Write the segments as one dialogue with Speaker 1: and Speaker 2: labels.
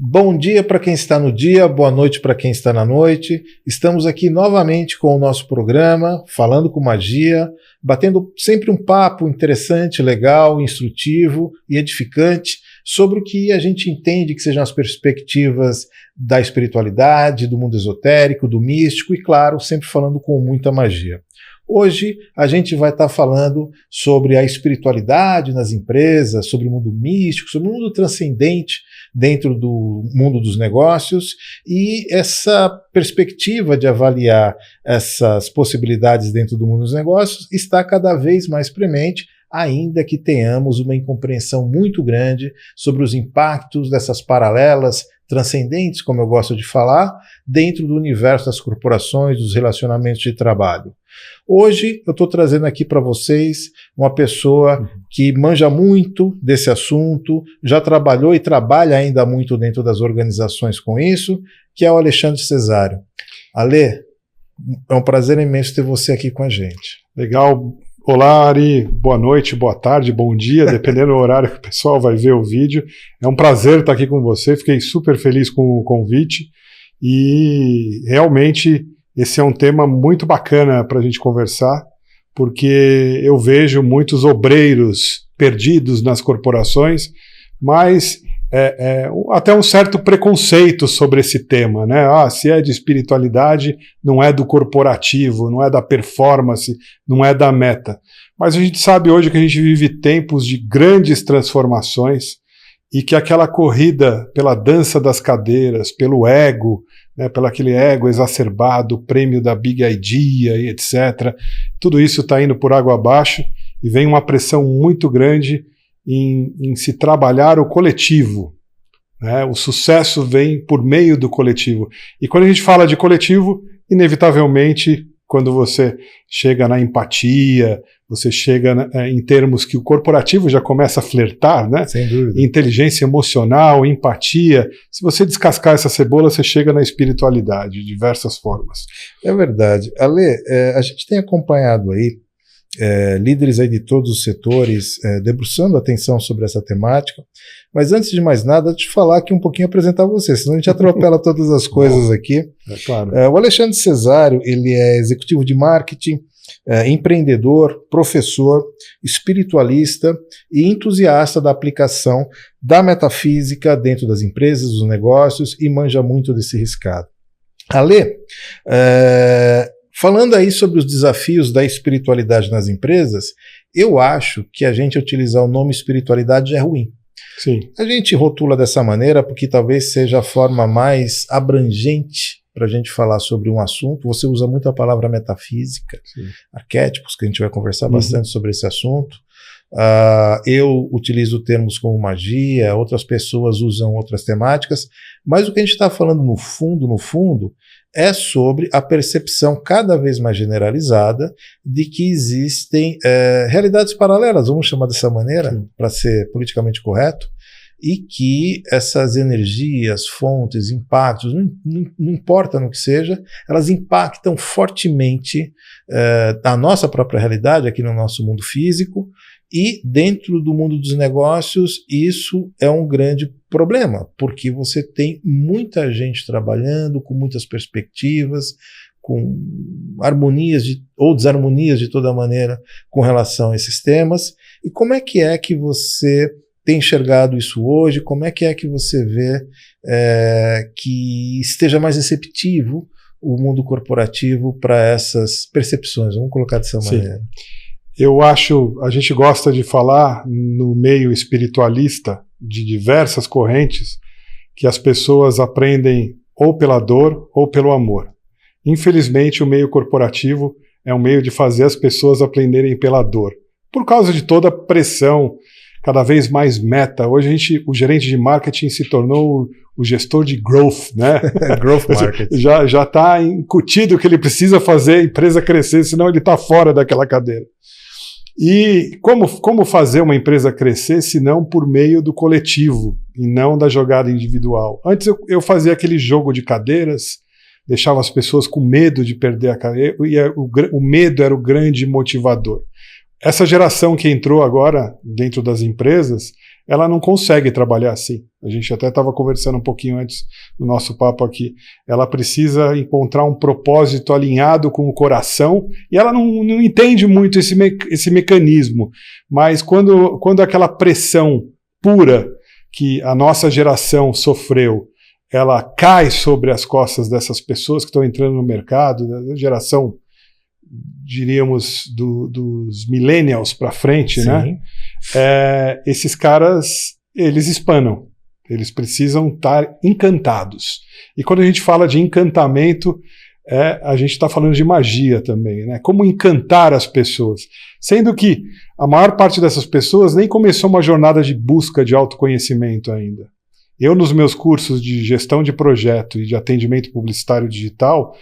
Speaker 1: Bom dia para quem está no dia, boa noite para quem está na noite. Estamos aqui novamente com o nosso programa, Falando com Magia, batendo sempre um papo interessante, legal, instrutivo e edificante sobre o que a gente entende que sejam as perspectivas da espiritualidade, do mundo esotérico, do místico e, claro, sempre falando com muita magia. Hoje a gente vai estar falando sobre a espiritualidade nas empresas, sobre o mundo místico, sobre o mundo transcendente dentro do mundo dos negócios e essa perspectiva de avaliar essas possibilidades dentro do mundo dos negócios está cada vez mais premente, ainda que tenhamos uma incompreensão muito grande sobre os impactos dessas paralelas transcendentes, como eu gosto de falar, dentro do universo das corporações, dos relacionamentos de trabalho. Hoje eu estou trazendo aqui para vocês uma pessoa que manja muito desse assunto, já trabalhou e trabalha ainda muito dentro das organizações com isso, que é o Alexandre Cesário. Ale, é um prazer imenso ter você aqui com a gente.
Speaker 2: Legal. Olá, Ari. Boa noite, boa tarde, bom dia, dependendo do horário que o pessoal vai ver o vídeo. É um prazer estar aqui com você, fiquei super feliz com o convite e realmente esse é um tema muito bacana para a gente conversar, porque eu vejo muitos obreiros perdidos nas corporações, mas até um certo preconceito sobre esse tema, né? Se é de espiritualidade, não é do corporativo, não é da performance, não é da meta. Mas a gente sabe hoje que a gente vive tempos de grandes transformações e que aquela corrida pela dança das cadeiras, pelo ego, né, pelo aquele ego exacerbado, o prêmio da Big Idea e etc., tudo isso está indo por água abaixo e vem uma pressão muito grande em se trabalhar o coletivo, né? O sucesso vem por meio do coletivo. E quando a gente fala de coletivo, inevitavelmente, quando você chega na empatia, você chega em termos que o corporativo já começa a flertar, né?
Speaker 1: Sem dúvida.
Speaker 2: Inteligência emocional, empatia. Se você descascar essa cebola, você chega na espiritualidade, de diversas formas.
Speaker 1: É verdade. Ale, a gente tem acompanhado aí líderes aí de todos os setores debruçando atenção sobre essa temática, mas antes de mais nada, deixa eu falar aqui um pouquinho, apresentar você, senão a gente atropela todas as coisas aqui.
Speaker 2: É claro.
Speaker 1: O Alexandre Cesário, ele é executivo de marketing, empreendedor, professor, espiritualista e entusiasta da aplicação da metafísica dentro das empresas, dos negócios e manja muito desse riscado. Ale, falando aí sobre os desafios da espiritualidade nas empresas, eu acho que a gente utilizar o nome espiritualidade é ruim.
Speaker 2: Sim.
Speaker 1: A gente rotula dessa maneira porque talvez seja a forma mais abrangente para a gente falar sobre um assunto. Você usa muito a palavra metafísica, sim, arquétipos, que a gente vai conversar bastante sobre esse assunto. Eu utilizo termos como magia, outras pessoas usam outras temáticas, mas o que a gente está falando no fundo, é sobre a percepção cada vez mais generalizada de que existem realidades paralelas, vamos chamar dessa maneira, para ser politicamente correto, e que essas energias, fontes, impactos, não importa no que seja, elas impactam fortemente a nossa própria realidade aqui no nosso mundo físico, e dentro do mundo dos negócios isso é um grande problema, porque você tem muita gente trabalhando com muitas perspectivas, com harmonias ou desarmonias de toda maneira com relação a esses temas. E como é que você tem enxergado isso hoje? Como é que você vê que esteja mais receptivo o mundo corporativo para essas percepções? Vamos colocar dessa maneira.
Speaker 2: Eu acho, a gente gosta de falar no meio espiritualista de diversas correntes que as pessoas aprendem ou pela dor ou pelo amor. Infelizmente, o meio corporativo é um meio de fazer as pessoas aprenderem pela dor, por causa de toda a pressão, cada vez mais meta. Hoje o gerente de marketing se tornou o gestor de growth, né?
Speaker 1: Growth marketing.
Speaker 2: Já está incutido que ele precisa fazer a empresa crescer, senão ele está fora daquela cadeira. E como fazer uma empresa crescer se não por meio do coletivo e não da jogada individual? Antes eu fazia aquele jogo de cadeiras, deixava as pessoas com medo de perder a cadeira, e o medo era o grande motivador. Essa geração que entrou agora dentro das empresas ela não consegue trabalhar assim. A gente até estava conversando um pouquinho antes do nosso papo aqui. Ela precisa encontrar um propósito alinhado com o coração, e ela não entende muito esse mecanismo. Mas quando aquela pressão pura que a nossa geração sofreu, ela cai sobre as costas dessas pessoas que estão entrando no mercado, da geração, diríamos, dos millennials para frente,
Speaker 1: Sim.
Speaker 2: né? Esses caras, eles espanam. Eles precisam estar encantados. E quando a gente fala de encantamento, a gente está falando de magia também, né? Como encantar as pessoas. Sendo que a maior parte dessas pessoas nem começou uma jornada de busca de autoconhecimento ainda. Eu, nos meus cursos de gestão de projeto e de atendimento publicitário digital,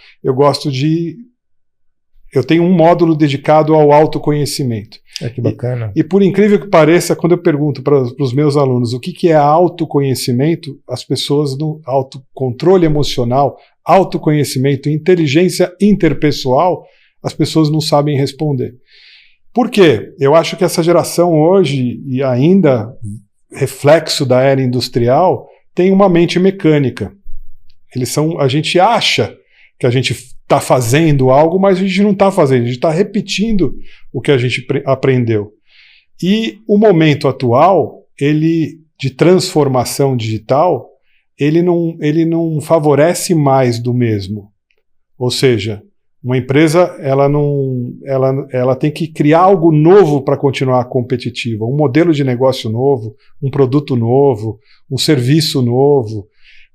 Speaker 2: eu tenho um módulo dedicado ao autoconhecimento.
Speaker 1: Que bacana.
Speaker 2: E por incrível que pareça, quando eu pergunto para os meus alunos o que é autoconhecimento, as pessoas no autocontrole emocional, autoconhecimento, inteligência interpessoal, as pessoas não sabem responder. Por quê? Eu acho que essa geração hoje, e ainda reflexo da era industrial, tem uma mente mecânica. A gente acha que a gente está fazendo algo, mas a gente não está fazendo, a gente está repetindo o que a gente aprendeu. E o momento atual, de transformação digital, ele não favorece mais do mesmo. Ou seja, uma empresa ela tem que criar algo novo para continuar competitiva, um modelo de negócio novo, um produto novo, um serviço novo.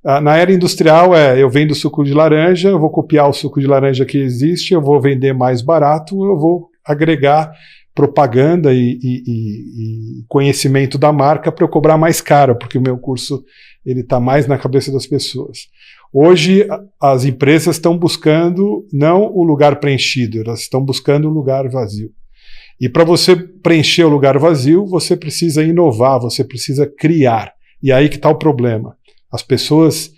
Speaker 2: Na era industrial eu vendo suco de laranja, eu vou copiar o suco de laranja que existe, eu vou vender mais barato, eu vou agregar propaganda e conhecimento da marca para eu cobrar mais caro, porque o meu curso está mais na cabeça das pessoas. Hoje as empresas estão buscando não o lugar preenchido, elas estão buscando o lugar vazio. E para você preencher o lugar vazio, você precisa inovar, você precisa criar. E aí que está o problema. As pessoas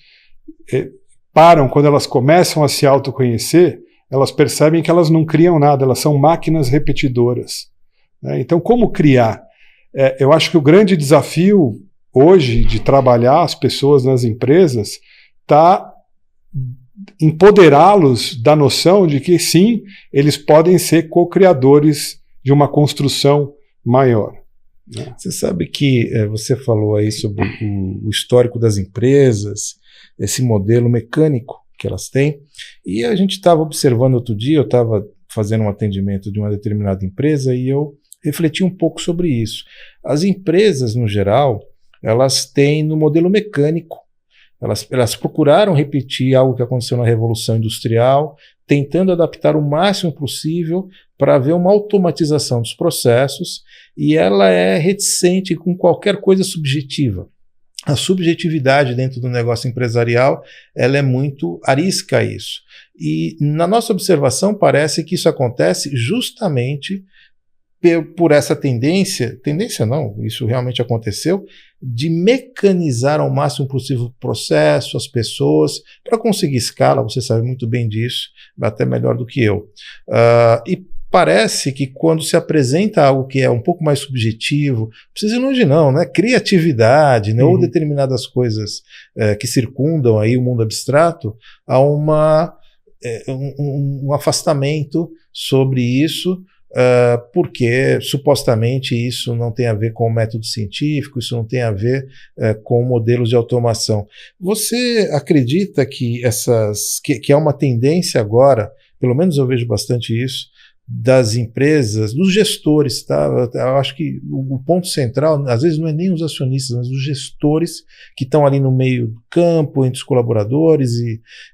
Speaker 2: param, quando elas começam a se autoconhecer, elas percebem que elas não criam nada, elas são máquinas repetidoras. Então, como criar? Eu acho que o grande desafio hoje de trabalhar as pessoas nas empresas está empoderá-los da noção de que, sim, eles podem ser co-criadores de uma construção maior.
Speaker 1: Você sabe que você falou aí sobre o histórico das empresas, esse modelo mecânico que elas têm, e a gente estava observando outro dia, eu estava fazendo um atendimento de uma determinada empresa e eu refleti um pouco sobre isso. As empresas, no geral, elas têm no modelo mecânico, elas procuraram repetir algo que aconteceu na Revolução Industrial, tentando adaptar o máximo possível para haver uma automatização dos processos, e ela é reticente com qualquer coisa subjetiva. A subjetividade dentro do negócio empresarial, ela é muito arisca a isso. E na nossa observação parece que isso acontece justamente por essa tendência não, isso realmente aconteceu, de mecanizar ao máximo possível o processo, as pessoas, para conseguir escala, você sabe muito bem disso, até melhor do que eu. E parece que quando se apresenta algo que é um pouco mais subjetivo, não precisa ir longe não, né? Criatividade, né? Ou determinadas coisas que circundam aí o mundo abstrato, há um afastamento sobre isso, porque supostamente isso não tem a ver com o método científico, isso não tem a ver com modelos de automação. Você acredita que que há uma tendência agora, pelo menos eu vejo bastante isso, das empresas, dos gestores, tá? Eu acho que o ponto central, às vezes não é nem os acionistas, mas os gestores que estão ali no meio do campo, entre os colaboradores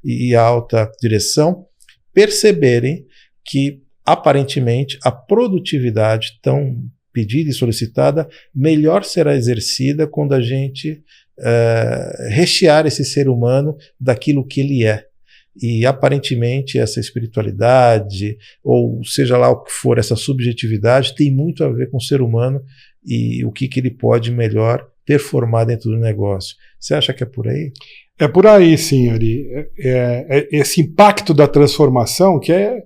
Speaker 1: e a alta direção, perceberem que aparentemente a produtividade tão pedida e solicitada melhor será exercida quando a gente rechear esse ser humano daquilo que ele é. E aparentemente essa espiritualidade, ou seja lá o que for, essa subjetividade tem muito a ver com o ser humano e o que ele pode melhor performar dentro do negócio. Você acha que é por aí?
Speaker 2: É por aí, sim, Ari. Esse impacto da transformação que é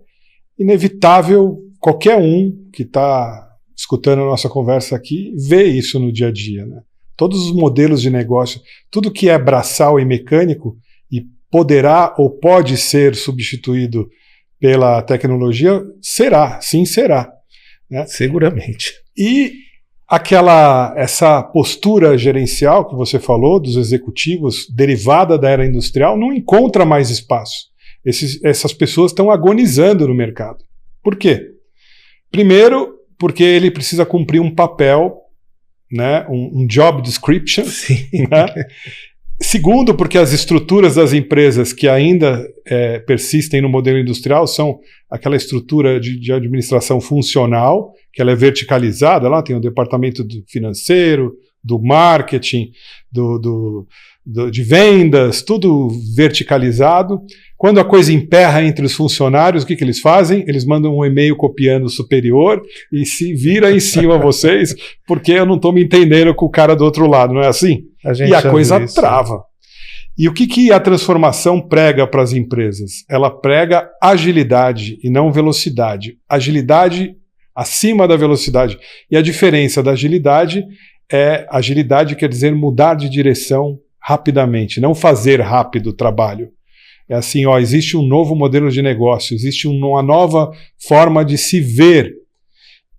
Speaker 2: inevitável, qualquer um que está escutando a nossa conversa aqui vê isso no dia a dia, né? Todos os modelos de negócio, tudo que é braçal e mecânico e poderá ou pode ser substituído pela tecnologia, será, né?
Speaker 1: Seguramente.
Speaker 2: E essa postura gerencial que você falou, dos executivos, derivada da era industrial, não encontra mais espaço. Essas pessoas estão agonizando no mercado. Por quê? Primeiro, porque ele precisa cumprir um papel, né, um job description.
Speaker 1: Sim.
Speaker 2: Né? Segundo, porque as estruturas das empresas que ainda persistem no modelo industrial são aquela estrutura de administração funcional, que ela é verticalizada, lá tem o departamento do financeiro, do marketing, de vendas, tudo verticalizado. Quando a coisa emperra entre os funcionários, o que eles fazem? Eles mandam um e-mail copiando o superior e se vira em cima vocês, porque eu não estou me entendendo com o cara do outro lado, não é assim? E a coisa trava. E o que a transformação prega para as empresas? Ela prega agilidade e não velocidade. Agilidade acima da velocidade. E a diferença da agilidade quer dizer mudar de direção rapidamente, não fazer rápido o trabalho. É assim, existe um novo modelo de negócio, existe uma nova forma de se ver.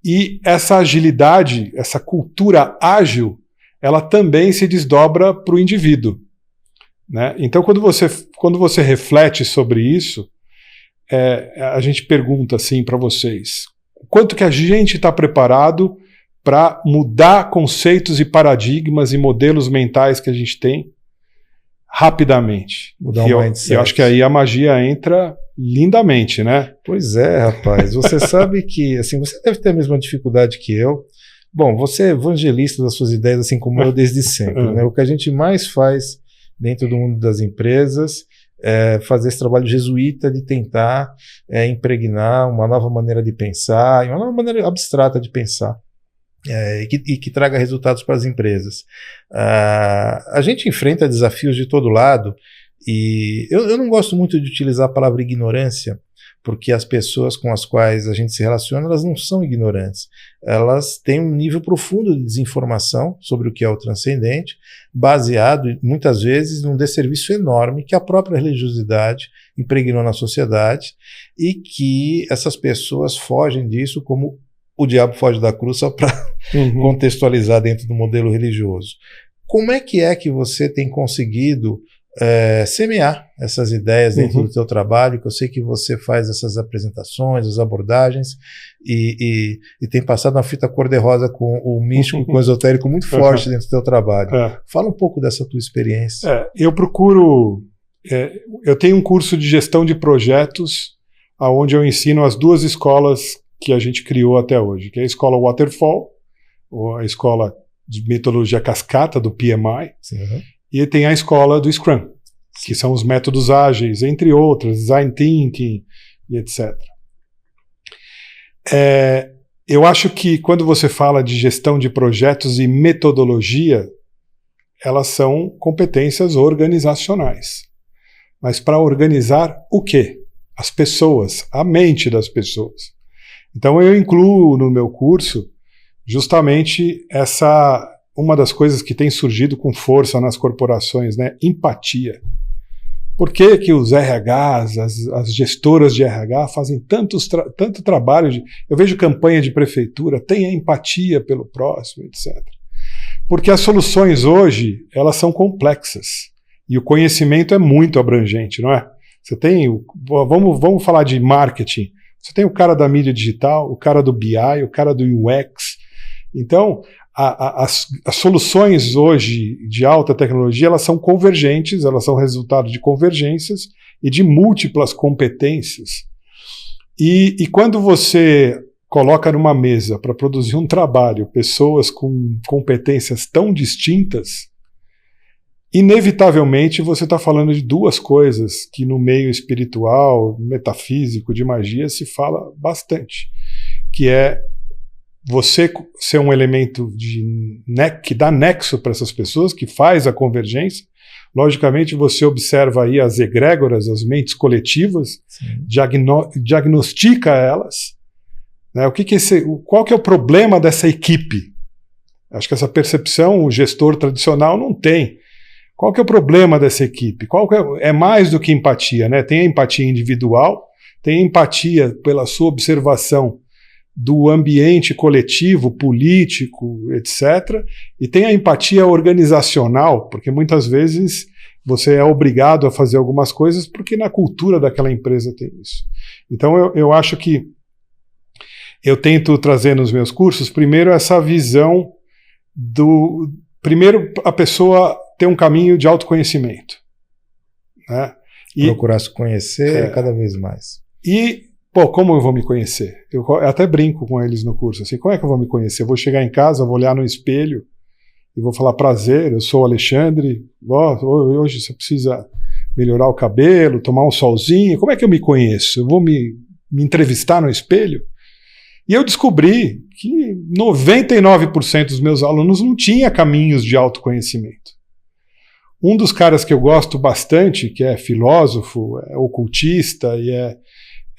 Speaker 2: E essa agilidade, essa cultura ágil, ela também se desdobra para o indivíduo. Né? Então, quando você reflete sobre isso, a gente pergunta assim para vocês, quanto que a gente está preparado para mudar conceitos e paradigmas e modelos mentais que a gente tem rapidamente.
Speaker 1: Mudar o mindset.
Speaker 2: Eu acho que aí a magia entra lindamente, né?
Speaker 1: Pois é, rapaz. Você sabe que, assim, você deve ter a mesma dificuldade que eu. Bom, você é evangelista das suas ideias, assim como eu desde sempre, né? O que a gente mais faz dentro do mundo das empresas é fazer esse trabalho jesuíta de tentar impregnar uma nova maneira de pensar, uma nova maneira abstrata de pensar. E que traga resultados para as empresas. A gente enfrenta desafios de todo lado e eu não gosto muito de utilizar a palavra ignorância, porque as pessoas com as quais a gente se relaciona, elas não são ignorantes. Elas têm um nível profundo de desinformação sobre o que é o transcendente, baseado muitas vezes num desserviço enorme que a própria religiosidade impregnou na sociedade e que essas pessoas fogem disso como o diabo foge da cruz, só para contextualizar dentro do modelo religioso. Como é que você tem conseguido semear essas ideias dentro do teu trabalho, que eu sei que você faz essas apresentações, as abordagens, e tem passado uma fita cor-de-rosa com o místico, com o esotérico muito forte dentro do teu trabalho. Fala um pouco dessa tua experiência.
Speaker 2: Eu procuro... eu tenho um curso de gestão de projetos, onde eu ensino as duas escolas que a gente criou até hoje, que é a escola Waterfall, ou a escola de metodologia cascata do PMI, e tem a escola do Scrum, que são os métodos ágeis, entre outros, Design Thinking e etc. Eu acho que quando você fala de gestão de projetos e metodologia, elas são competências organizacionais. Mas para organizar o quê? As pessoas, a mente das pessoas. Então eu incluo no meu curso justamente uma das coisas que tem surgido com força nas corporações, né? Empatia. Por que os RHs, as gestoras de RH fazem tanto trabalho? Eu vejo campanha de prefeitura, tenha empatia pelo próximo, etc. Porque as soluções hoje, elas são complexas. E o conhecimento é muito abrangente, não é? Você tem, vamos falar de marketing. Você tem o cara da mídia digital, o cara do BI, o cara do UX. Então, as soluções hoje de alta tecnologia, elas são convergentes, elas são resultado de convergências e de múltiplas competências. E quando você coloca numa mesa para produzir um trabalho pessoas com competências tão distintas, inevitavelmente você está falando de duas coisas que no meio espiritual, metafísico, de magia se fala bastante, que é você ser um elemento que dá nexo para essas pessoas, que faz a convergência. Logicamente você observa aí as egrégoras, as mentes coletivas, diagnostica elas, né? Qual que é o problema dessa equipe? Acho que essa percepção o gestor tradicional não tem. Qual que é o problema dessa equipe? É mais do que empatia, né? Tem a empatia individual, tem a empatia pela sua observação do ambiente coletivo, político, etc. E tem a empatia organizacional, porque muitas vezes você é obrigado a fazer algumas coisas porque na cultura daquela empresa tem isso. Então eu acho que eu tento trazer nos meus cursos, primeiro, essa visão primeiro, a pessoa ter um caminho de autoconhecimento. Né?
Speaker 1: Procurar se conhecer cada vez mais.
Speaker 2: E, como eu vou me conhecer? Eu até brinco com eles no curso, assim, como é que eu vou me conhecer? Eu vou chegar em casa, vou olhar no espelho e vou falar, prazer, eu sou o Alexandre, hoje você precisa melhorar o cabelo, tomar um solzinho, como é que eu me conheço? Eu vou me entrevistar no espelho? E eu descobri que 99% dos meus alunos não tinha caminhos de autoconhecimento. Um dos caras que eu gosto bastante, que é filósofo, é ocultista e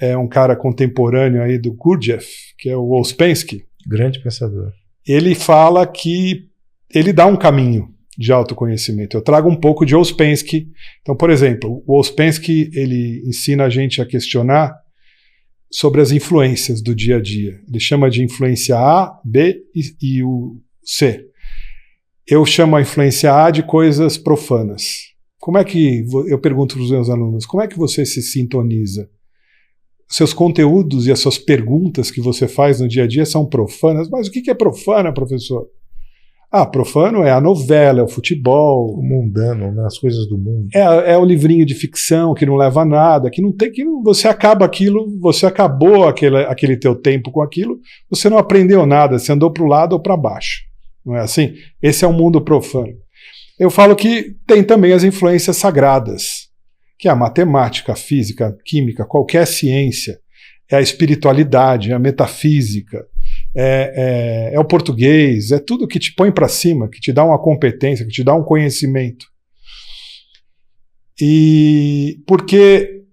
Speaker 2: é um cara contemporâneo aí do Gurdjieff, que é o Ouspensky.
Speaker 1: Grande pensador.
Speaker 2: Ele fala que ele dá um caminho de autoconhecimento. Eu trago um pouco de Ouspensky. Então, por exemplo, o Ouspensky, ele ensina a gente a questionar sobre as influências do dia a dia. Ele chama de influência A, B e o C. Eu chamo a influência A de coisas profanas. Como é que, eu pergunto para os meus alunos, como é que você se sintoniza? Seus conteúdos e as suas perguntas que você faz no dia a dia são profanas, mas o que é profana, professor? Profano é a novela, é o futebol.
Speaker 1: O mundano, né? As coisas do mundo.
Speaker 2: É o livrinho de ficção que não leva a nada, que não tem, você acaba aquilo, você acabou aquele teu tempo com aquilo, você não aprendeu nada, você andou para o lado ou para baixo. Não é assim? Esse é o mundo profano. Eu falo que tem também as influências sagradas, que é a matemática, a física, a química, qualquer ciência, é a espiritualidade, é a metafísica, é o português, é tudo que te põe para cima, que te dá uma competência, que te dá um conhecimento. E porque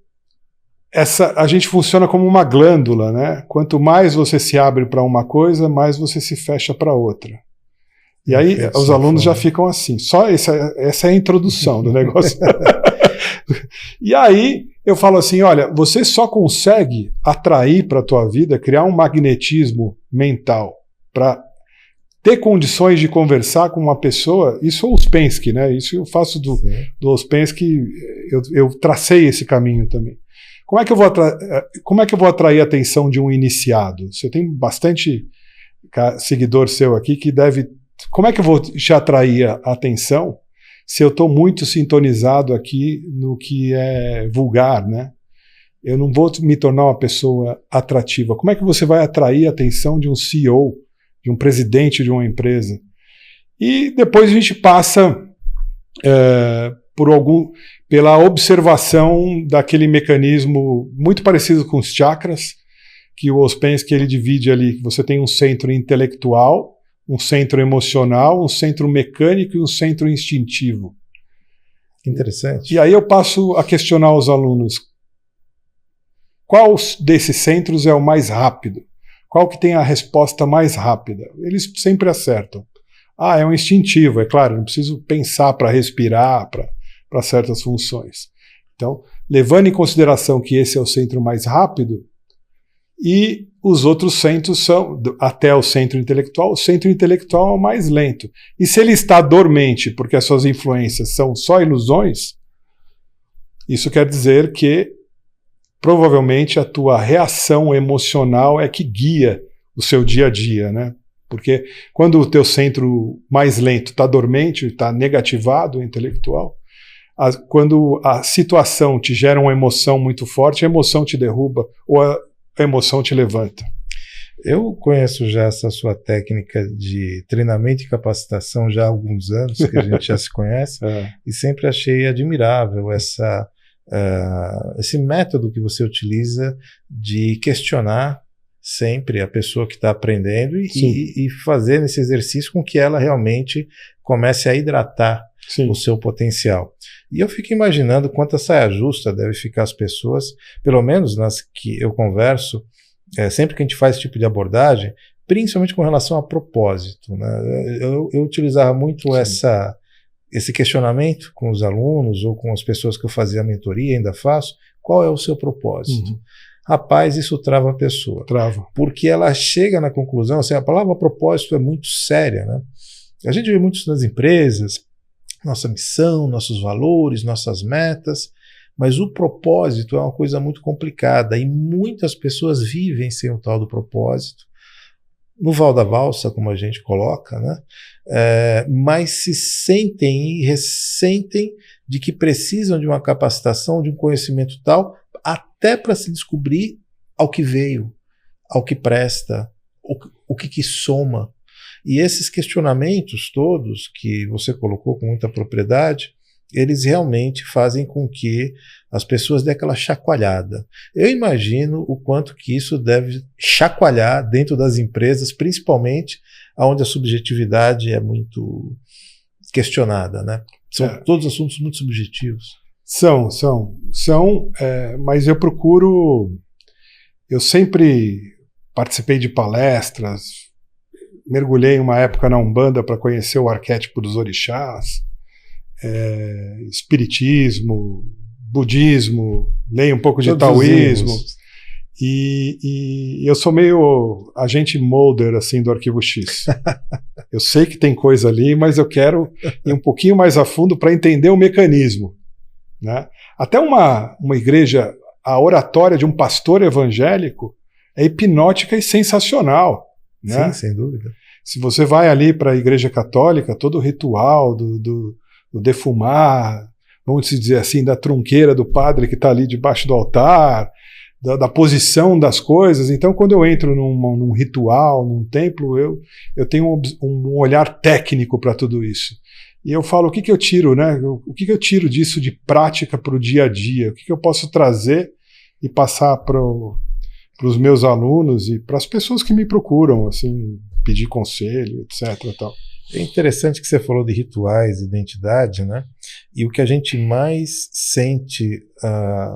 Speaker 2: a gente funciona como uma glândula, né? Quanto mais você se abre para uma coisa, mais você se fecha para outra. E aí os alunos já ficam assim. Só essa é a introdução do negócio. E aí eu falo assim, olha, você só consegue atrair para a tua vida, criar um magnetismo mental para ter condições de conversar com uma pessoa. Isso é o Ouspensky, né? Isso eu faço do Ouspensky, eu tracei esse caminho também. Como é que eu vou atrair a atenção de um iniciado? Você tem bastante seguidor seu aqui que deve... Como é que eu vou te atrair a atenção se eu estou muito sintonizado aqui no que é vulgar, né? Eu não vou me tornar uma pessoa atrativa. Como é que você vai atrair a atenção de um CEO, de um presidente de uma empresa? E depois a gente passa pela observação daquele mecanismo muito parecido com os chakras, que o Ouspensky ele divide ali. Você tem um centro intelectual, um centro emocional, um centro mecânico e um centro instintivo.
Speaker 1: Interessante.
Speaker 2: E aí eu passo a questionar os alunos. Qual desses centros é o mais rápido? Qual que tem a resposta mais rápida? Eles sempre acertam. É um instintivo, é claro, não preciso pensar para respirar, para certas funções. Então, levando em consideração que esse é o centro mais rápido, e os outros centros são, até o centro intelectual é o mais lento. E se ele está dormente porque as suas influências são só ilusões, isso quer dizer que provavelmente a tua reação emocional é que guia o seu dia a dia, né? Porque quando o teu centro mais lento está dormente, está negativado, intelectual, quando a situação te gera uma emoção muito forte, a emoção te derruba ou a emoção te levanta.
Speaker 1: Eu conheço já essa sua técnica de treinamento e capacitação já há alguns anos, que a gente já se conhece, e sempre achei admirável esse método que você utiliza de questionar sempre a pessoa que está aprendendo e fazer esse exercício com que ela realmente comece a hidratar o seu potencial. E eu fico imaginando quanta saia justa deve ficar as pessoas, pelo menos nas que eu converso, sempre que a gente faz esse tipo de abordagem, principalmente com relação a propósito, né? Eu utilizava muito esse questionamento com os alunos ou com as pessoas que eu fazia a mentoria, ainda faço. Qual é o seu propósito? Rapaz, isso trava a pessoa.
Speaker 2: Trava.
Speaker 1: Porque ela chega na conclusão, assim, a palavra propósito é muito séria, né? A gente vê muito isso nas empresas, nossa missão, nossos valores, nossas metas, mas o propósito é uma coisa muito complicada e muitas pessoas vivem sem o tal do propósito, no val da valsa, como a gente coloca, né? Mas se sentem e ressentem de que precisam de uma capacitação, de um conhecimento tal, até para se descobrir ao que veio, ao que presta, o que soma. E esses questionamentos todos que você colocou com muita propriedade, eles realmente fazem com que as pessoas dêem aquela chacoalhada. Eu imagino o quanto que isso deve chacoalhar dentro das empresas, principalmente onde a subjetividade é muito questionada, né? São todos assuntos muito subjetivos.
Speaker 2: São, mas eu sempre participei de palestras, mergulhei uma época na Umbanda para conhecer o arquétipo dos orixás, espiritismo, budismo, leio um pouco de taoísmo, e eu sou meio agente Mulder assim, do Arquivo X. Eu sei que tem coisa ali, mas eu quero ir um pouquinho mais a fundo para entender o mecanismo, né? Até uma igreja, a oratória de um pastor evangélico é hipnótica e sensacional, né?
Speaker 1: Sim, sem dúvida.
Speaker 2: Se você vai ali para a igreja católica, todo o ritual do defumar, vamos dizer assim, da trunqueira do padre que está ali debaixo do altar, da posição das coisas. Então, quando eu entro num ritual, num templo, eu tenho um olhar técnico para tudo isso. E eu falo, o que eu tiro, né? O que eu tiro disso de prática para o dia a dia? O que eu posso trazer e passar para os meus alunos e para as pessoas que me procuram, assim, pedir conselho, etc. Tal.
Speaker 1: É interessante que você falou de rituais, identidade, né? E o que a gente mais sente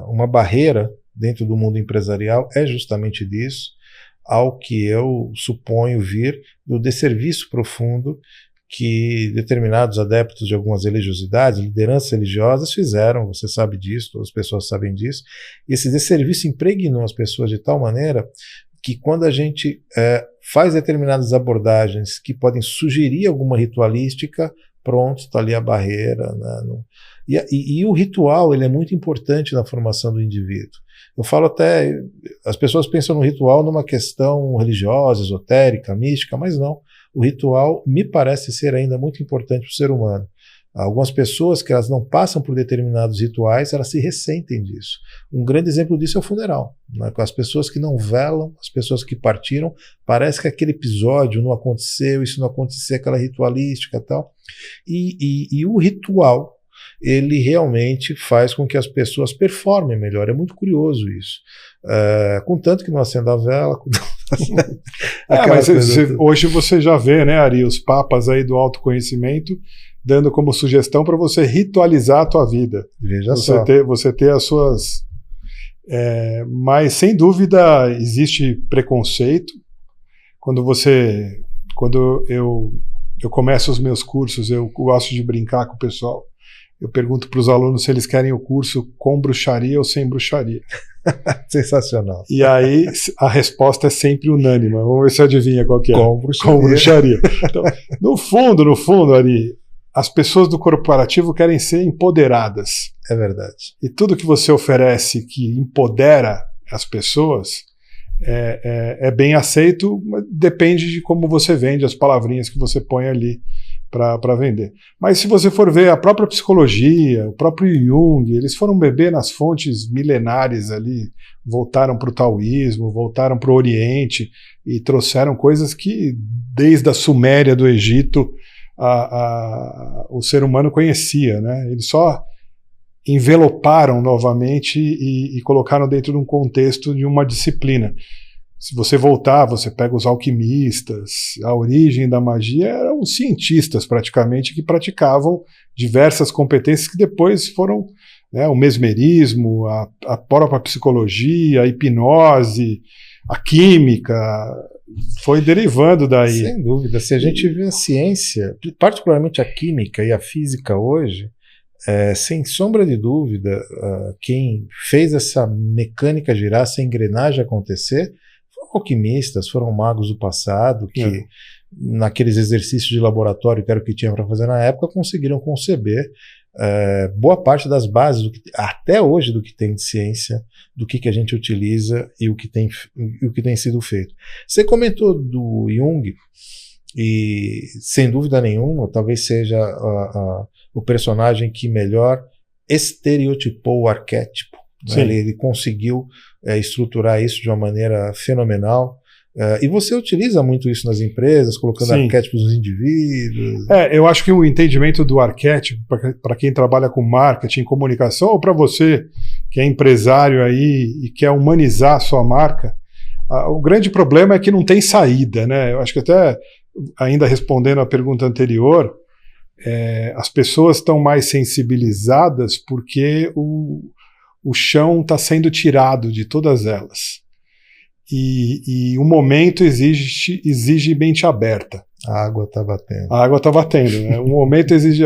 Speaker 1: uma barreira dentro do mundo empresarial é justamente disso, ao que eu suponho vir do desserviço profundo que determinados adeptos de algumas religiosidades, lideranças religiosas fizeram, você sabe disso, todas as pessoas sabem disso. Esse desserviço impregnou as pessoas de tal maneira que quando a gente faz determinadas abordagens que podem sugerir alguma ritualística, pronto, está ali a barreira, né? E o ritual, ele é muito importante na formação do indivíduo. Eu falo até, as pessoas pensam no ritual numa questão religiosa, esotérica, mística, mas não. O ritual me parece ser ainda muito importante para o ser humano. Algumas pessoas que elas não passam por determinados rituais, elas se ressentem disso. Um grande exemplo disso é o funeral, né? Com as pessoas que não velam, as pessoas que partiram, parece que aquele episódio não aconteceu, isso não aconteceu, aquela ritualística e tal. E o ritual, ele realmente faz com que as pessoas performem melhor. É muito curioso isso. Contanto que não acenda a vela.
Speaker 2: Mas hoje você já vê, né, Ari, os papas aí do autoconhecimento dando como sugestão para você ritualizar a tua vida.
Speaker 1: Veja só.
Speaker 2: Você ter as suas... mas, sem dúvida, existe preconceito. Quando eu começo os meus cursos, eu gosto de brincar com o pessoal. Eu pergunto para os alunos se eles querem o curso com bruxaria ou sem bruxaria.
Speaker 1: Sensacional.
Speaker 2: E aí a resposta é sempre unânime. Vamos ver se adivinha qual que é.
Speaker 1: Com bruxaria.
Speaker 2: Com bruxaria. Então, no fundo, Ari, as pessoas do corporativo querem ser empoderadas.
Speaker 1: É verdade.
Speaker 2: E tudo que você oferece que empodera as pessoas é bem aceito, mas depende de como você vende, as palavrinhas que você põe ali para vender. Mas se você for ver a própria psicologia, o próprio Jung, eles foram beber nas fontes milenares ali, voltaram para o taoísmo, voltaram para o Oriente e trouxeram coisas que desde a Suméria do Egito o ser humano conhecia, né? Eles só enveloparam novamente e colocaram dentro de um contexto de uma disciplina. Se você voltar, você pega os alquimistas, a origem da magia eram cientistas praticamente que praticavam diversas competências que depois foram, né, o mesmerismo, a própria psicologia, a hipnose, a química, foi derivando daí.
Speaker 1: Sem dúvida. Se a gente vê a ciência, particularmente a química e a física hoje, sem sombra de dúvida, quem fez essa mecânica girar, essa engrenagem acontecer, foram alquimistas, foram magos do passado, que naqueles exercícios de laboratório, que era o que tinha para fazer na época, conseguiram conceber boa parte das bases, até hoje, do que tem de ciência, do que a gente utiliza e o que tem sido feito. Você comentou do Jung, e sem dúvida nenhuma, talvez seja o personagem que melhor estereotipou o arquétipo. Né? Ele conseguiu estruturar isso de uma maneira fenomenal. E você utiliza muito isso nas empresas, colocando arquétipos nos indivíduos.
Speaker 2: Eu acho que o entendimento do arquétipo, para quem trabalha com marketing, comunicação, ou para você que é empresário aí e quer humanizar a sua marca, o grande problema é que não tem saída, né? Eu acho que até, ainda respondendo à pergunta anterior, as pessoas estão mais sensibilizadas porque o chão está sendo tirado de todas elas. E o momento exige mente aberta.
Speaker 1: A água está batendo.
Speaker 2: A água está batendo, né? O momento exige,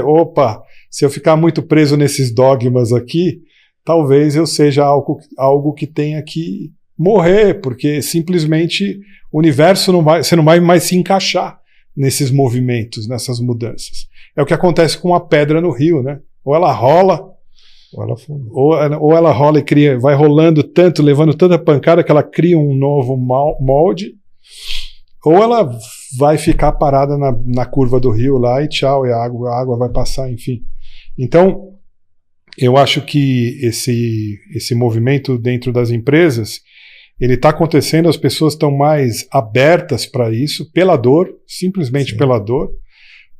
Speaker 2: se eu ficar muito preso nesses dogmas aqui, talvez eu seja algo que tenha que morrer, porque simplesmente o universo você não vai mais se encaixar nesses movimentos, nessas mudanças. É o que acontece com uma pedra no rio, né? Ou ela rola, ou ela rola e vai rolando tanto, levando tanta pancada que ela cria um novo molde, ou ela vai ficar parada na curva do rio lá e tchau, e a água vai passar, enfim. Então, eu acho que esse movimento dentro das empresas, ele está acontecendo, as pessoas estão mais abertas para isso, pela dor, simplesmente pela dor,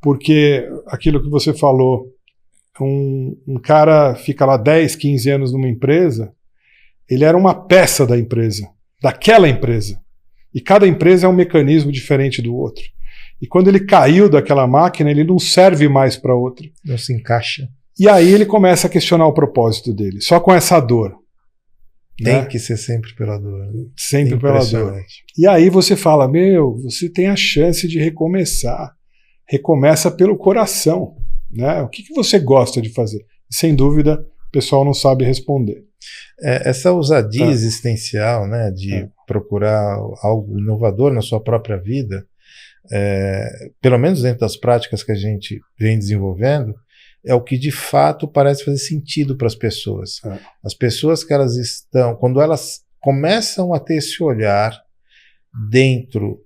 Speaker 2: porque aquilo que você falou, um cara fica lá 10, 15 anos numa empresa, ele era uma peça da empresa, daquela empresa. E cada empresa é um mecanismo diferente do outro. E quando ele caiu daquela máquina, ele não serve mais para outra.
Speaker 1: Não se encaixa.
Speaker 2: E aí ele começa a questionar o propósito dele, só com essa dor.
Speaker 1: Tem que ser sempre pela dor.
Speaker 2: Sempre pela dor. E aí você fala, você tem a chance de recomeçar. Recomeça pelo coração. Né? O que você gosta de fazer? Sem dúvida, o pessoal não sabe responder.
Speaker 1: Essa ousadia existencial, né, de procurar algo inovador na sua própria vida, pelo menos dentro das práticas que a gente vem desenvolvendo, é o que de fato parece fazer sentido para as pessoas. As pessoas que elas estão, quando elas começam a ter esse olhar dentro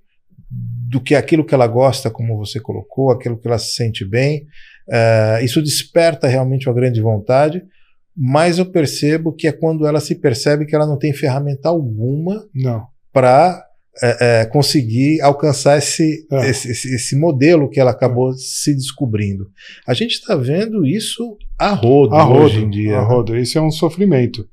Speaker 1: do que aquilo que ela gosta, como você colocou, aquilo que ela se sente bem, isso desperta realmente uma grande vontade, mas eu percebo que é quando ela se percebe que ela não tem ferramenta alguma para conseguir alcançar esse modelo que ela acabou se descobrindo. A gente está vendo isso a rodo hoje em dia.
Speaker 2: A rodo. Isso é um sofrimento.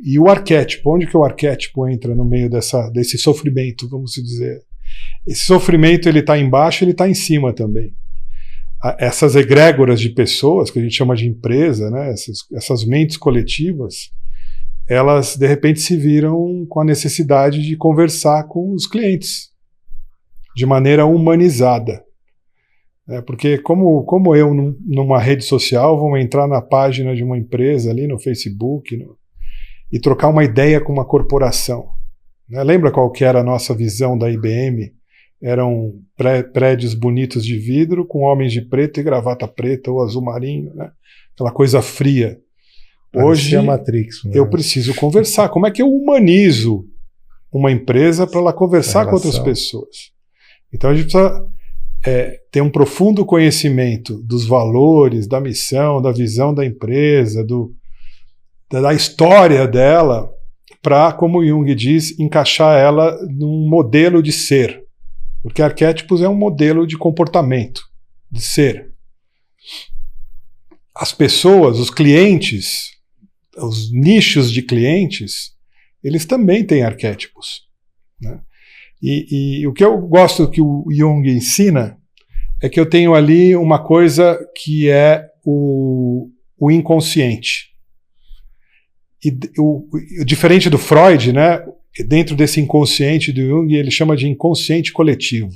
Speaker 2: E o arquétipo, onde que o arquétipo entra no meio desse sofrimento, vamos dizer? Esse sofrimento, ele está embaixo, ele está em cima também. Essas egrégoras de pessoas, que a gente chama de empresa, né? essas mentes coletivas, elas de repente se viram com a necessidade de conversar com os clientes de maneira humanizada. Porque como eu numa rede social, vou entrar na página de uma empresa ali no Facebook e trocar uma ideia com uma corporação. Lembra qual que era a nossa visão da IBM? Eram prédios bonitos de vidro com homens de preto e gravata preta ou azul marinho, né? Aquela coisa fria. Hoje
Speaker 1: Matrix,
Speaker 2: eu preciso conversar. Como é que eu humanizo uma empresa para ela conversar com outras pessoas? Então a gente precisa ter um profundo conhecimento dos valores, da missão, da visão da empresa, da história dela, para, como Jung diz, encaixar ela num modelo de ser. Porque arquétipos é um modelo de comportamento, de ser. As pessoas, os clientes, os nichos de clientes, eles também têm arquétipos. Né? E o que eu gosto que o Jung ensina é que eu tenho ali uma coisa que é o inconsciente. diferente do Freud, né, dentro desse inconsciente do Jung, ele chama de inconsciente coletivo.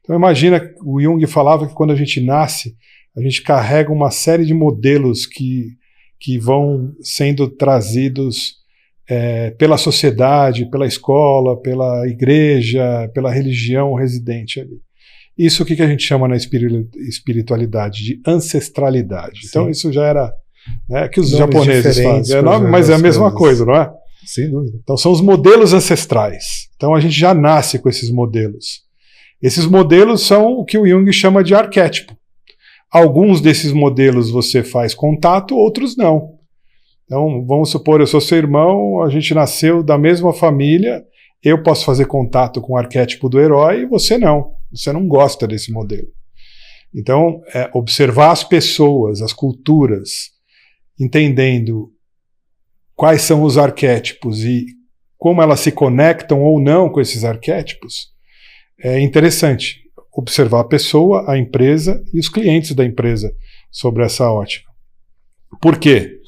Speaker 2: Então imagina, o Jung falava que quando a gente nasce, a gente carrega uma série de modelos que vão sendo trazidos pela sociedade, pela escola, pela igreja, pela religião residente ali. Isso o que a gente chama na espiritualidade? De ancestralidade. Sim. Então isso já era, né, que os japoneses fazem. Mas é a mesma coisa, não é?
Speaker 1: Sem dúvida.
Speaker 2: Então são os modelos ancestrais. Então a gente já nasce com esses modelos. Esses modelos são o que o Jung chama de arquétipo. Alguns desses modelos você faz contato, outros não. Então vamos supor, eu sou seu irmão, a gente nasceu da mesma família, eu posso fazer contato com o arquétipo do herói e você não. Você não gosta desse modelo. Então, observar as pessoas, as culturas, entendendo quais são os arquétipos e como elas se conectam ou não com esses arquétipos, é interessante. Observar a pessoa, a empresa e os clientes da empresa sobre essa ótica. Por quê?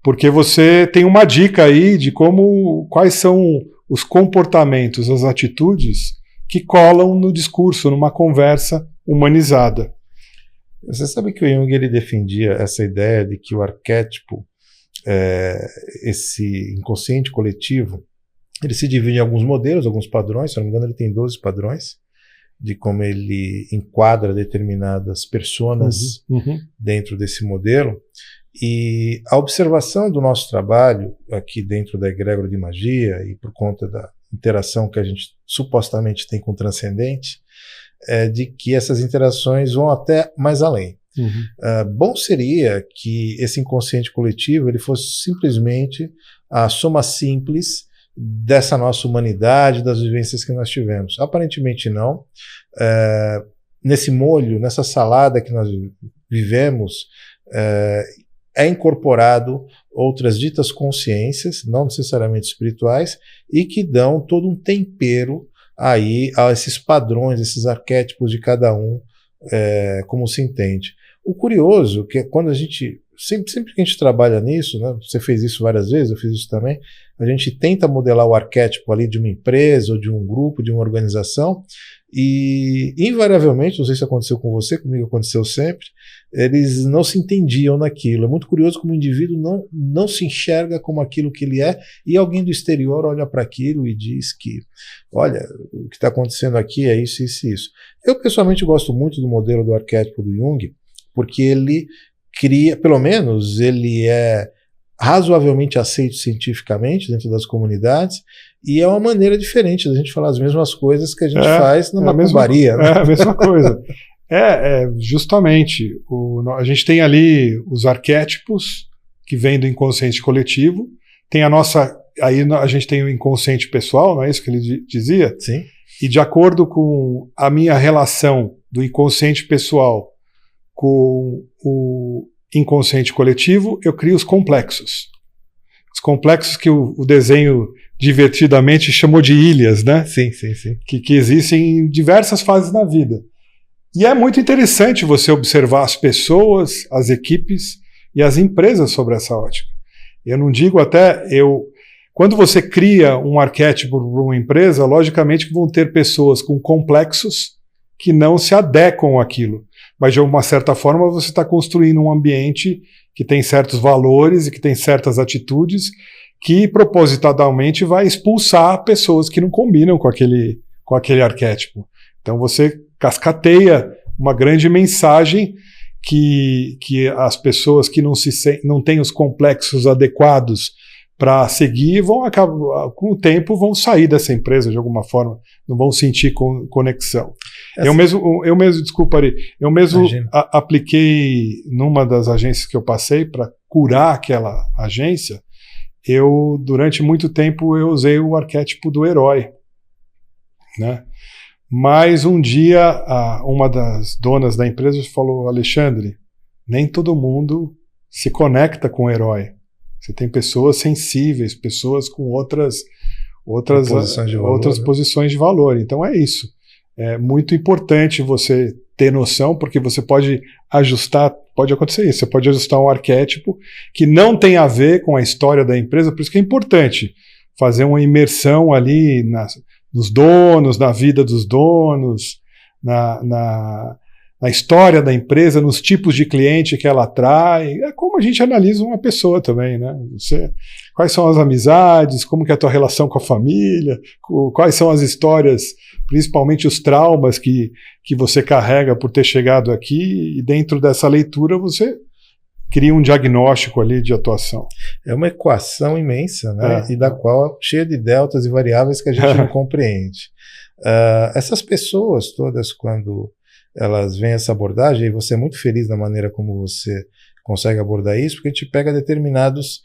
Speaker 2: Porque você tem uma dica aí de quais são os comportamentos, as atitudes que colam no discurso, numa conversa humanizada.
Speaker 1: Você sabe que o Jung ele defendia essa ideia de que o arquétipo, esse inconsciente coletivo, ele se divide em alguns modelos, alguns padrões, se não me engano ele tem 12 padrões, de como ele enquadra determinadas personas dentro desse modelo. E a observação do nosso trabalho aqui dentro da egrégora de magia e por conta da interação que a gente supostamente tem com o transcendente, é de que essas interações vão até mais além. Bom seria que esse inconsciente coletivo ele fosse simplesmente a soma simples dessa nossa humanidade, das vivências que nós tivemos. Aparentemente não. Nesse molho, nessa salada que nós vivemos, é incorporado outras ditas consciências, não necessariamente espirituais, e que dão todo um tempero aí a esses padrões, esses arquétipos de cada um, como se entende. O curioso que é quando a gente, sempre que a gente trabalha nisso, né, você fez isso várias vezes, eu fiz isso também, a gente tenta modelar o arquétipo ali de uma empresa, ou de um grupo, de uma organização, e invariavelmente, não sei se aconteceu com você, comigo aconteceu sempre, eles não se entendiam naquilo. É muito curioso como o indivíduo não se enxerga como aquilo que ele é, e alguém do exterior olha para aquilo e diz que, olha, o que está acontecendo aqui é isso, isso e isso. Eu pessoalmente gosto muito do modelo do arquétipo do Jung, porque ele cria, pelo menos ele é razoavelmente aceito cientificamente dentro das comunidades, e é uma maneira diferente da gente falar as mesmas coisas que a gente faz numa macumbaria.
Speaker 2: Né? É a mesma coisa. Justamente. A gente tem ali os arquétipos que vêm do inconsciente coletivo, tem aí a gente tem o inconsciente pessoal, não é isso que ele dizia?
Speaker 1: Sim.
Speaker 2: E de acordo com a minha relação do inconsciente pessoal com o inconsciente coletivo, eu crio os complexos. Os complexos que o desenho divertidamente chamou de ilhas, né?
Speaker 1: Sim, sim, sim.
Speaker 2: Que existem em diversas fases na vida. E é muito interessante você observar as pessoas, as equipes e as empresas sobre essa ótica. Eu não digo quando você cria um arquétipo para uma empresa, logicamente vão ter pessoas com complexos que não se adequam àquilo. Mas, de uma certa forma, você está construindo um ambiente que tem certos valores e que tem certas atitudes que, propositadamente, vai expulsar pessoas que não combinam com aquele arquétipo. Então, você cascateia uma grande mensagem que as pessoas que não têm os complexos adequados para seguir vão acabar, com o tempo, vão sair dessa empresa de alguma forma, não vão sentir conexão. Eu mesmo, desculpa, Ari, apliquei numa das agências que eu passei para curar aquela agência. Durante muito tempo, eu usei o arquétipo do herói, né? Mas um dia, uma das donas da empresa falou: Alexandre, nem todo mundo se conecta com o herói. Você tem pessoas sensíveis, pessoas com outras posições de valor. Então é isso. é muito importante você ter noção, porque você pode ajustar, pode acontecer isso, você pode ajustar um arquétipo que não tem a ver com a história da empresa, por isso que é importante fazer uma imersão ali nos donos, na vida dos donos, na história da empresa, nos tipos de cliente que ela atrai. É como a gente analisa uma pessoa também, né? Quais são as amizades, como que é a tua relação com a família, quais são as histórias, principalmente os traumas que você carrega por ter chegado aqui, e dentro dessa leitura você cria um diagnóstico ali de atuação.
Speaker 1: É uma equação imensa, né? E da qual cheia de deltas e variáveis que a gente não compreende. Essas pessoas todas, quando elas veem essa abordagem, e você é muito feliz da maneira como você consegue abordar isso, porque a gente pega determinados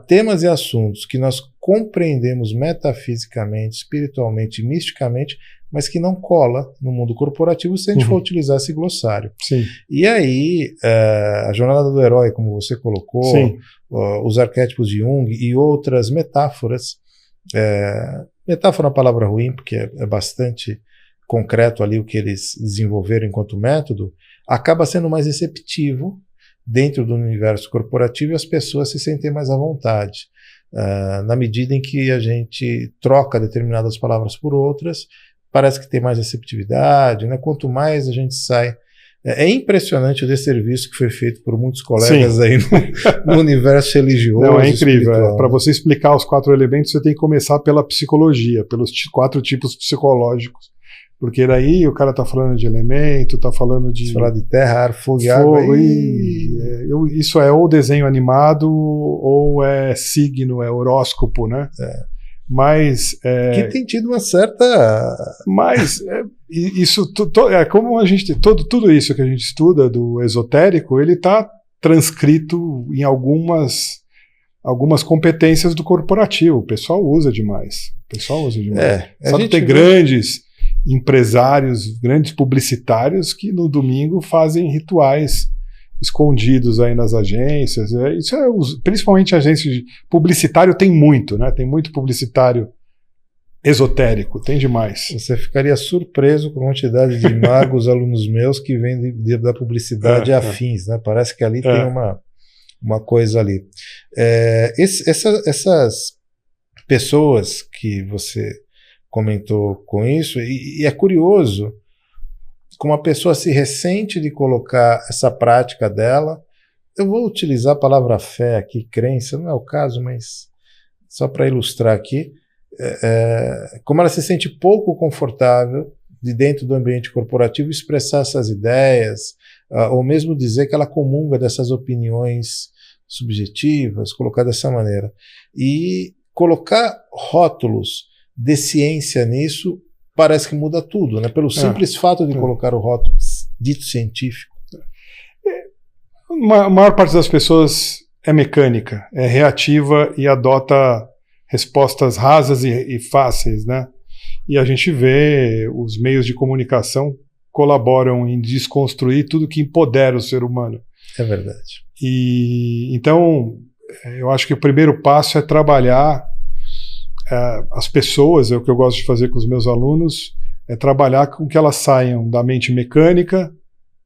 Speaker 1: temas e assuntos que nós compreendemos metafisicamente, espiritualmente, misticamente, mas que não cola no mundo corporativo se a gente for utilizar esse glossário.
Speaker 2: Sim.
Speaker 1: E aí, a jornada do herói, como você colocou, os arquétipos de Jung e outras metáforas, metáfora é uma palavra ruim, porque é bastante concreto ali o que eles desenvolveram enquanto método, acaba sendo mais receptivo dentro do universo corporativo e as pessoas se sentem mais à vontade. Na medida em que a gente troca determinadas palavras por outras, parece que tem mais receptividade, né? Quanto mais a gente sai... É impressionante o desserviço que foi feito por muitos colegas aí no universo religioso.
Speaker 2: Não, é incrível. Para você explicar os 4 elementos, você tem que começar pela psicologia, pelos 4 tipos psicológicos. Porque daí o cara está falando de elemento, está falando de...
Speaker 1: falar de terra, ar, fogo e água.
Speaker 2: Isso é ou desenho animado, ou é signo, é horóscopo, né? Mas...
Speaker 1: que tem tido uma certa...
Speaker 2: Mas isso, como a gente... Tudo isso que a gente estuda do esotérico, ele está transcrito em algumas competências do corporativo. O pessoal usa demais. Sabe, tem grandes empresários, grandes publicitários que no domingo fazem rituais escondidos aí nas agências. Isso principalmente agências de publicitário tem muito, né? Tem muito publicitário esotérico, tem demais.
Speaker 1: Você ficaria surpreso com a quantidade de magos alunos meus que vêm da publicidade afins, né? Parece que ali tem uma coisa ali. Essas pessoas que você comentou com isso, e é curioso como a pessoa se ressente de colocar essa prática dela. Eu vou utilizar a palavra fé aqui, crença, não é o caso, mas só para ilustrar aqui, como ela se sente pouco confortável de dentro do ambiente corporativo expressar essas ideias, ou mesmo dizer que ela comunga dessas opiniões subjetivas, colocar dessa maneira. E colocar rótulos de ciência nisso parece que muda tudo, né? Pelo simples fato de colocar o rótulo dito científico.
Speaker 2: A maior parte das pessoas é mecânica, é reativa e adota respostas rasas e fáceis, né? E a gente vê os meios de comunicação colaboram em desconstruir tudo que empodera o ser humano.
Speaker 1: É verdade.
Speaker 2: E então eu acho que o primeiro passo é trabalhar as pessoas, é o que eu gosto de fazer com os meus alunos, é trabalhar com que elas saiam da mente mecânica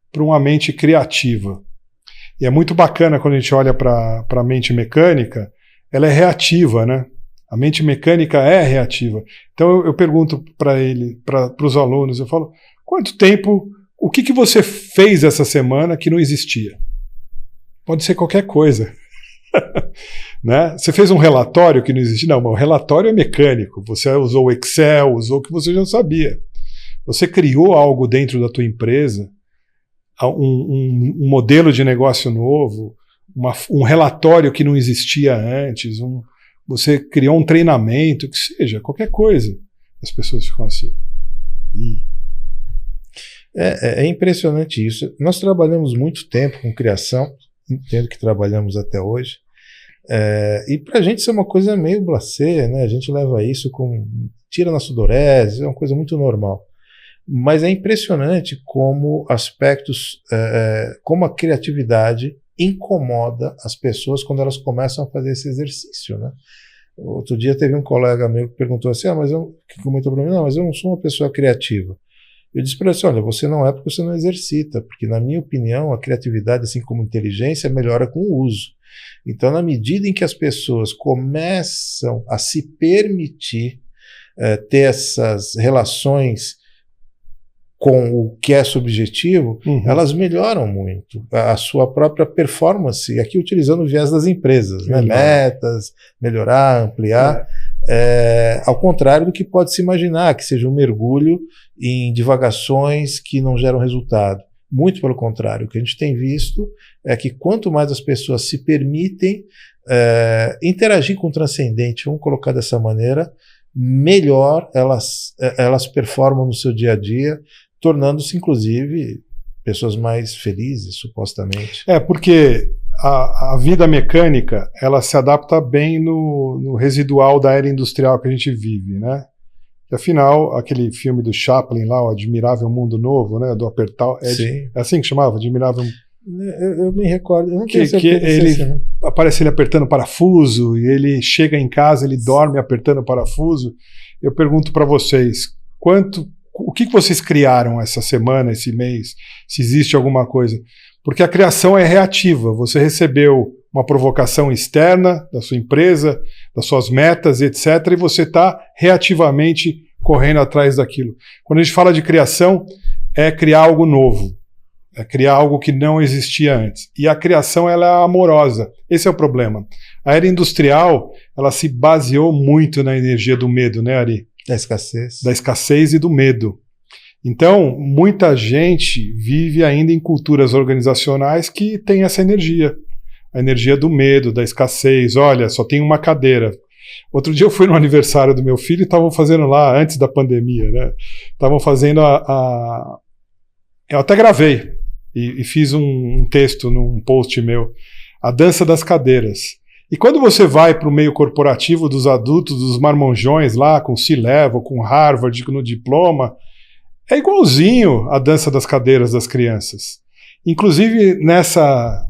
Speaker 2: para uma mente criativa. E é muito bacana quando a gente olha para a mente mecânica, ela é reativa, né? A mente mecânica é reativa. Então eu pergunto para os alunos, eu falo, quanto tempo, o que você fez essa semana que não existia? Pode ser qualquer coisa. Né? Você fez um relatório que não existia? Não, mas o relatório é mecânico. Você usou o Excel, usou o que você já sabia. Você criou algo dentro da tua empresa, um modelo de negócio novo, um relatório que não existia antes, você criou um treinamento, que seja, qualquer coisa. As pessoas ficam assim.
Speaker 1: É impressionante isso. Nós trabalhamos muito tempo com criação, entendo que trabalhamos até hoje, e pra gente isso é uma coisa meio blasé, né? A gente leva isso tira na sudorese, é uma coisa muito normal. Mas é impressionante como aspectos, como a criatividade incomoda as pessoas quando elas começam a fazer esse exercício, né? Outro dia teve um colega meu que perguntou assim, que comentou para mim, não, mas eu não sou uma pessoa criativa. Eu disse para ele assim, olha, você não é porque você não exercita, porque na minha opinião a criatividade, assim como a inteligência, melhora com o uso. Então, na medida em que as pessoas começam a se permitir ter essas relações com o que é subjetivo, elas melhoram muito a sua própria performance, aqui utilizando o viés das empresas, né? Metas, melhorar, ampliar, ao contrário do que pode se imaginar, que seja um mergulho em divagações que não geram resultado. Muito pelo contrário, o que a gente tem visto é que quanto mais as pessoas se permitem interagir com o transcendente, vamos colocar dessa maneira, melhor elas performam no seu dia a dia, tornando-se, inclusive, pessoas mais felizes, supostamente.
Speaker 2: Porque a vida mecânica, ela se adapta bem no residual da era industrial que a gente vive, né? E, afinal, aquele filme do Chaplin lá, o Admirável Mundo Novo, né, do apertar... É assim que chamava? Admirável...
Speaker 1: Eu me recordo, eu não tenho certeza.
Speaker 2: Ele aparece ele apertando parafuso, e ele chega em casa, ele dorme apertando parafuso. Eu pergunto para vocês, o que vocês criaram essa semana, esse mês, se existe alguma coisa? Porque a criação é reativa, você recebeu uma provocação externa da sua empresa, das suas metas, etc., e você está reativamente correndo atrás daquilo. Quando a gente fala de criação, é criar algo novo, é criar algo que não existia antes. E a criação, ela é amorosa. Esse é o problema. A era industrial, ela se baseou muito na energia do medo, né, Ari?
Speaker 1: Da escassez.
Speaker 2: Da escassez e do medo. Então, muita gente vive ainda em culturas organizacionais que tem essa energia. A energia do medo, da escassez. Olha, só tem uma cadeira. Outro dia eu fui no aniversário do meu filho e estavam fazendo lá, antes da pandemia, né? Estavam fazendo eu até gravei e fiz um texto num post meu, a dança das cadeiras. E quando você vai para o meio corporativo dos adultos, dos marmonjões lá, com C-Level, com Harvard, no diploma, é igualzinho a dança das cadeiras das crianças. Inclusive, nessa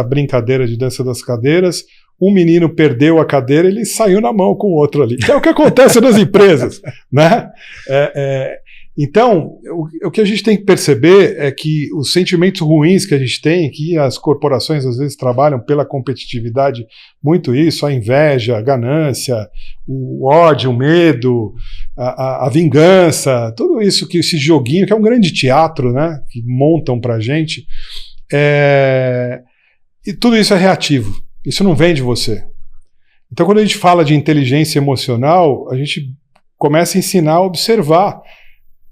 Speaker 2: brincadeira de dança das cadeiras, um menino perdeu a cadeira, ele saiu na mão com o outro ali. Que é o que acontece nas empresas, né? Então, o que a gente tem que perceber é que os sentimentos ruins que a gente tem, que as corporações às vezes trabalham pela competitividade, muito isso, a inveja, a ganância, o ódio, o medo, a vingança, tudo isso, que esse joguinho, que é um grande teatro, né, que montam pra gente, e tudo isso é reativo, isso não vem de você. Então, quando a gente fala de inteligência emocional, a gente começa a ensinar a observar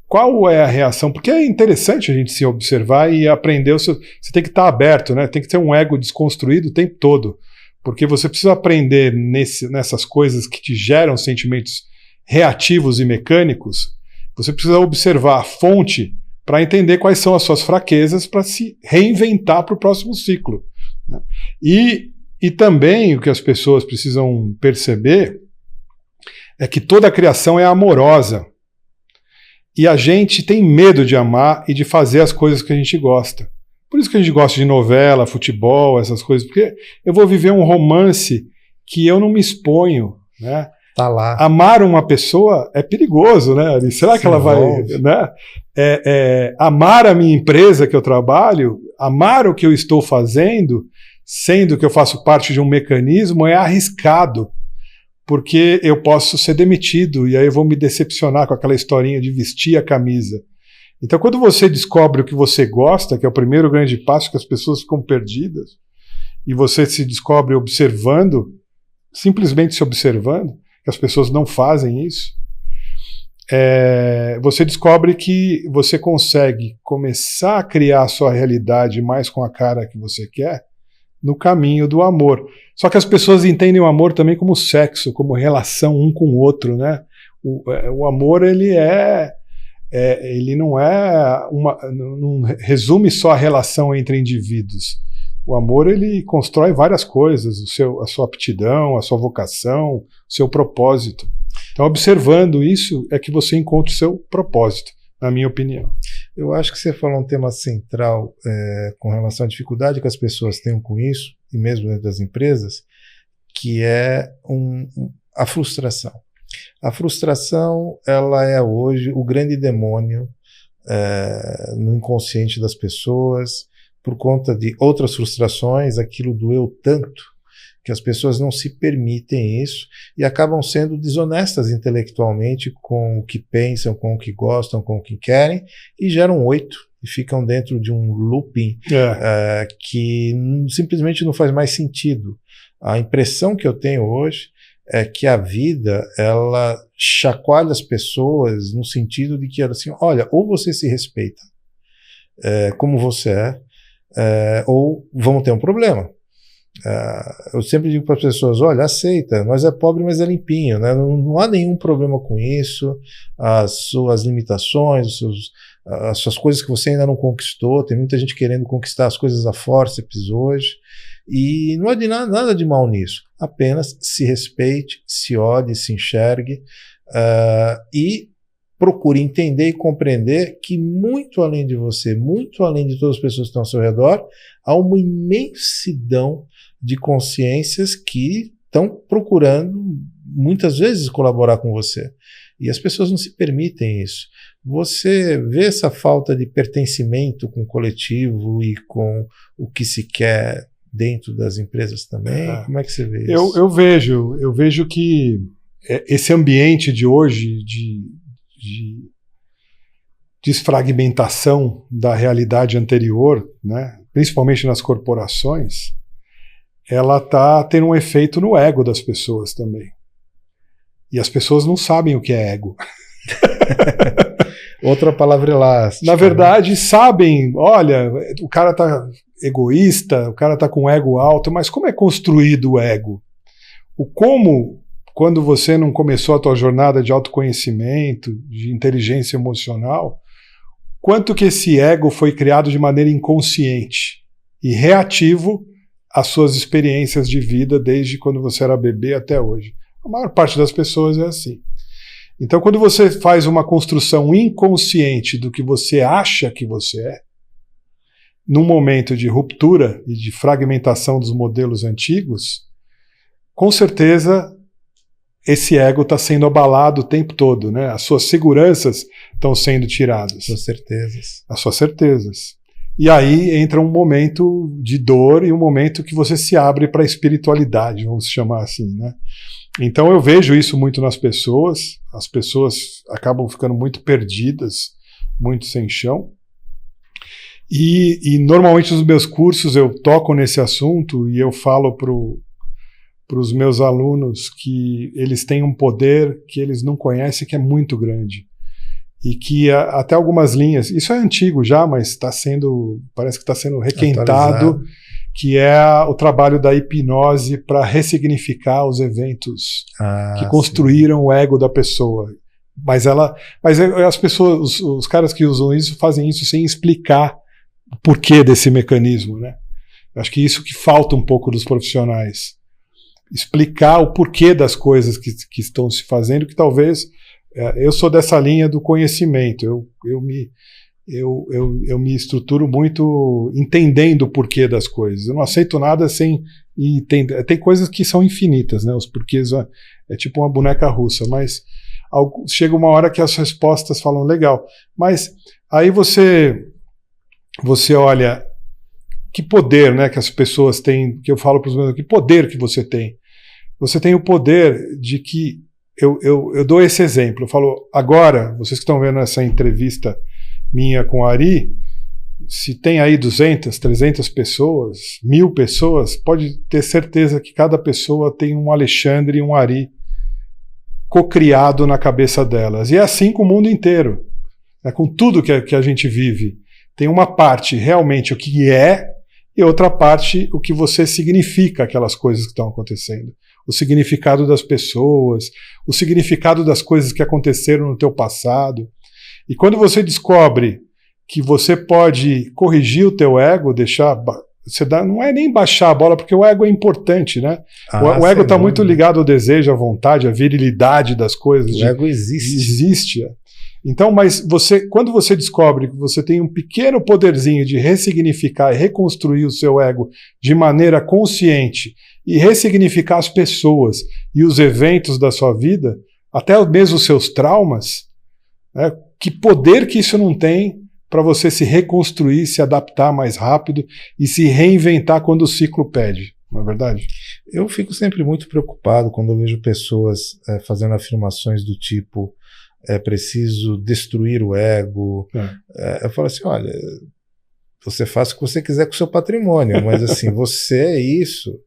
Speaker 2: qual é a reação, porque é interessante a gente se observar e aprender. Você tem que estar aberto, né? Tem que ter um ego desconstruído o tempo todo, porque você precisa aprender nessas coisas que te geram sentimentos reativos e mecânicos. Você precisa observar a fonte para entender quais são as suas fraquezas para se reinventar para o próximo ciclo, né? E também o que as pessoas precisam perceber é que toda a criação é amorosa. E a gente tem medo de amar e de fazer as coisas que a gente gosta. Por isso que a gente gosta de novela, futebol, essas coisas, porque eu vou viver um romance que eu não me exponho, né?
Speaker 1: Tá lá.
Speaker 2: Amar uma pessoa é perigoso, né? Será que ela vai... Né? Amar a minha empresa que eu trabalho, amar o que eu estou fazendo, sendo que eu faço parte de um mecanismo, é arriscado. Porque eu posso ser demitido e aí eu vou me decepcionar com aquela historinha de vestir a camisa. Então, quando você descobre o que você gosta, que é o primeiro grande passo, que as pessoas ficam perdidas, e você se descobre observando, simplesmente se observando, que as pessoas não fazem isso, você descobre que você consegue começar a criar a sua realidade mais com a cara que você quer, no caminho do amor. Só que as pessoas entendem o amor também como sexo, como relação um com o outro, né? O amor, ele não resume só a relação entre indivíduos. O amor, ele constrói várias coisas, a sua aptidão, a sua vocação, o seu propósito. Então, observando isso, é que você encontra o seu propósito, na minha opinião.
Speaker 1: Eu acho que você falou um tema central com relação à dificuldade que as pessoas têm com isso, e mesmo dentro das empresas, que é a frustração. A frustração, ela é hoje o grande demônio no inconsciente das pessoas, por conta de outras frustrações, aquilo doeu tanto que as pessoas não se permitem isso e acabam sendo desonestas intelectualmente com o que pensam, com o que gostam, com o que querem, e geram 8 e ficam dentro de um looping que simplesmente não faz mais sentido. A impressão que eu tenho hoje é que a vida, ela chacoalha as pessoas no sentido de que, assim, olha, ou você se respeita como você ou vamos ter um problema. Eu sempre digo para as pessoas, olha, aceita, nós é pobre, mas é limpinho, né? Não há nenhum problema com isso, as suas limitações, as suas coisas que você ainda não conquistou, tem muita gente querendo conquistar as coisas a forceps hoje, e não há nada de mal nisso, apenas se respeite, se olhe, se enxergue, e procure entender e compreender que muito além de você, muito além de todas as pessoas que estão ao seu redor, há uma imensidão de consciências que estão procurando muitas vezes colaborar com você. E as pessoas não se permitem isso. Você vê essa falta de pertencimento com o coletivo e com o que se quer dentro das empresas também? Como é que você vê isso?
Speaker 2: Eu vejo que esse ambiente de hoje de desfragmentação da realidade anterior, né, principalmente nas corporações, ela está tendo um efeito no ego das pessoas também. E as pessoas não sabem o que é ego.
Speaker 1: Outra palavra elástica.
Speaker 2: Na verdade, sabem, olha, o cara está egoísta, o cara está com ego alto, mas como é construído o ego? Quando você não começou a tua jornada de autoconhecimento, de inteligência emocional, quanto que esse ego foi criado de maneira inconsciente e reativo às suas experiências de vida desde quando você era bebê até hoje. A maior parte das pessoas é assim. Então, quando você faz uma construção inconsciente do que você acha que você é, num momento de ruptura e de fragmentação dos modelos antigos, com certeza esse ego está sendo abalado o tempo todo, né? As suas seguranças estão sendo tiradas. As suas certezas. E aí entra um momento de dor e um momento que você se abre para a espiritualidade, vamos chamar assim, né? Então eu vejo isso muito nas pessoas. As pessoas acabam ficando muito perdidas, muito sem chão. E normalmente nos meus cursos eu toco nesse assunto e eu falo para os meus alunos que eles têm um poder que eles não conhecem, que é muito grande. E que até algumas linhas, isso é antigo já, mas parece que está sendo requentado, que é o trabalho da hipnose para ressignificar os eventos que construíram o ego da pessoa. Mas as pessoas, os caras que usam isso, fazem isso sem explicar o porquê desse mecanismo, né? Acho que isso que falta um pouco dos profissionais. Explicar o porquê das coisas que estão se fazendo, que talvez eu sou dessa linha do conhecimento, eu me estruturo muito entendendo o porquê das coisas, eu não aceito nada sem entender. Tem coisas que são infinitas, né? Os porquês é tipo uma boneca russa, mas chega uma hora que as respostas falam legal, mas aí você olha que poder, né, que as pessoas têm, que eu falo para os meus, que poder que você tem. Você tem o poder de que eu dou esse exemplo. Eu falo, agora, vocês que estão vendo essa entrevista minha com a Ari, se tem aí 200, 300 pessoas, 1000 pessoas, pode ter certeza que cada pessoa tem um Alexandre e um Ari cocriado na cabeça delas. E é assim com o mundo inteiro, né, com tudo que a gente vive. Tem uma parte realmente o que é e outra parte o que você significa aquelas coisas que estão acontecendo. O significado das pessoas, o significado das coisas que aconteceram no teu passado. E quando você descobre que você pode corrigir o teu ego, não é nem baixar a bola, porque o ego é importante, né? O ego está muito ligado ao desejo, à vontade, à virilidade das coisas.
Speaker 1: O ego existe.
Speaker 2: Então, mas quando você descobre que você tem um pequeno poderzinho de ressignificar e reconstruir o seu ego de maneira consciente e ressignificar as pessoas e os eventos da sua vida, até mesmo os seus traumas, né? que poder que isso não tem para você se reconstruir, se adaptar mais rápido e se reinventar quando o ciclo pede, não é verdade?
Speaker 1: Eu fico sempre muito preocupado quando eu vejo pessoas fazendo afirmações do tipo é preciso destruir o ego. Eu falo assim, olha, você faz o que você quiser com o seu patrimônio, mas assim, você é isso,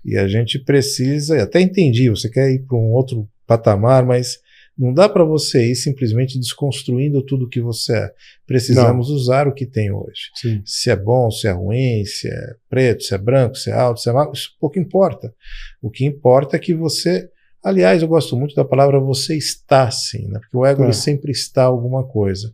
Speaker 1: e a gente precisa, até entendi, você quer ir para um outro patamar, mas não dá para você ir simplesmente desconstruindo tudo que você é. Precisamos usar o que tem hoje.
Speaker 2: Sim.
Speaker 1: Se é bom, se é ruim, se é preto, se é branco, se é alto, se é magro, isso pouco importa. O que importa é que você... Aliás, eu gosto muito da palavra você está assim, né? Porque o ego ele sempre está alguma coisa.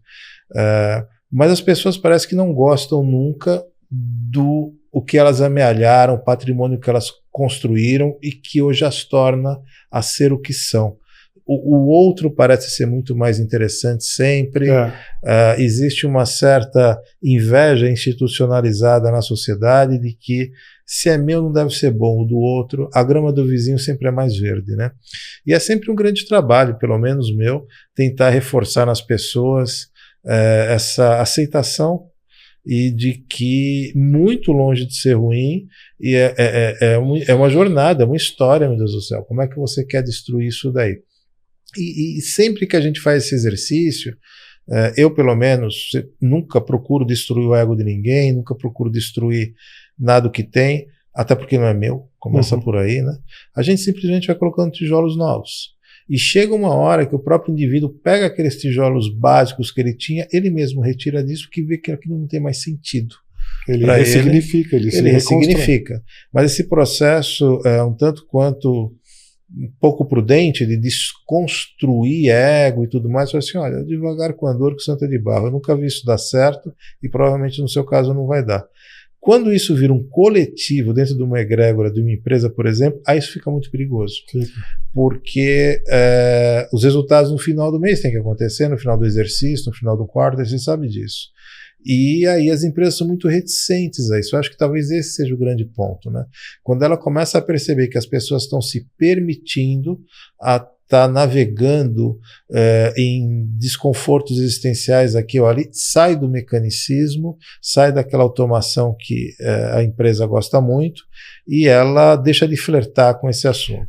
Speaker 1: Mas as pessoas parecem que não gostam nunca do o que elas amealharam, o patrimônio que elas construíram e que hoje as torna a ser o que são. O outro parece ser muito mais interessante sempre. Existe uma certa inveja institucionalizada na sociedade de que se é meu não deve ser bom, o do outro, a grama do vizinho sempre é mais verde, né? E é sempre um grande trabalho, pelo menos meu, tentar reforçar nas pessoas essa aceitação e de que muito longe de ser ruim, e é uma jornada, é uma história, meu Deus do céu. Como é que você quer destruir isso daí? E sempre que a gente faz esse exercício, eu pelo menos nunca procuro destruir o ego de ninguém, nunca procuro destruir nada que tem, até porque não é meu, começa por aí, né? A gente simplesmente vai colocando tijolos novos. E chega uma hora que o próprio indivíduo pega aqueles tijolos básicos que ele tinha, ele mesmo retira disso porque vê que aquilo não tem mais sentido.
Speaker 2: Ele ressignifica, ele
Speaker 1: ressignifica. Mas esse processo é um tanto quanto um pouco prudente de desconstruir ego e tudo mais, assim, olha, devagar com a dor que o santo é de barro, eu nunca vi isso dar certo e provavelmente no seu caso não vai dar. Quando isso vira um coletivo dentro de uma egrégora de uma empresa, por exemplo, aí isso fica muito perigoso. Sim. Porque os resultados no final do mês têm que acontecer, no final do exercício, no final do quarto, você sabe disso. E aí as empresas são muito reticentes a isso. Eu acho que talvez esse seja o grande ponto, né? Quando ela começa a perceber que as pessoas estão se permitindo a estar navegando em desconfortos existenciais aqui ou ali, sai do mecanicismo, sai daquela automação que a empresa gosta muito e ela deixa de flertar com esse assunto.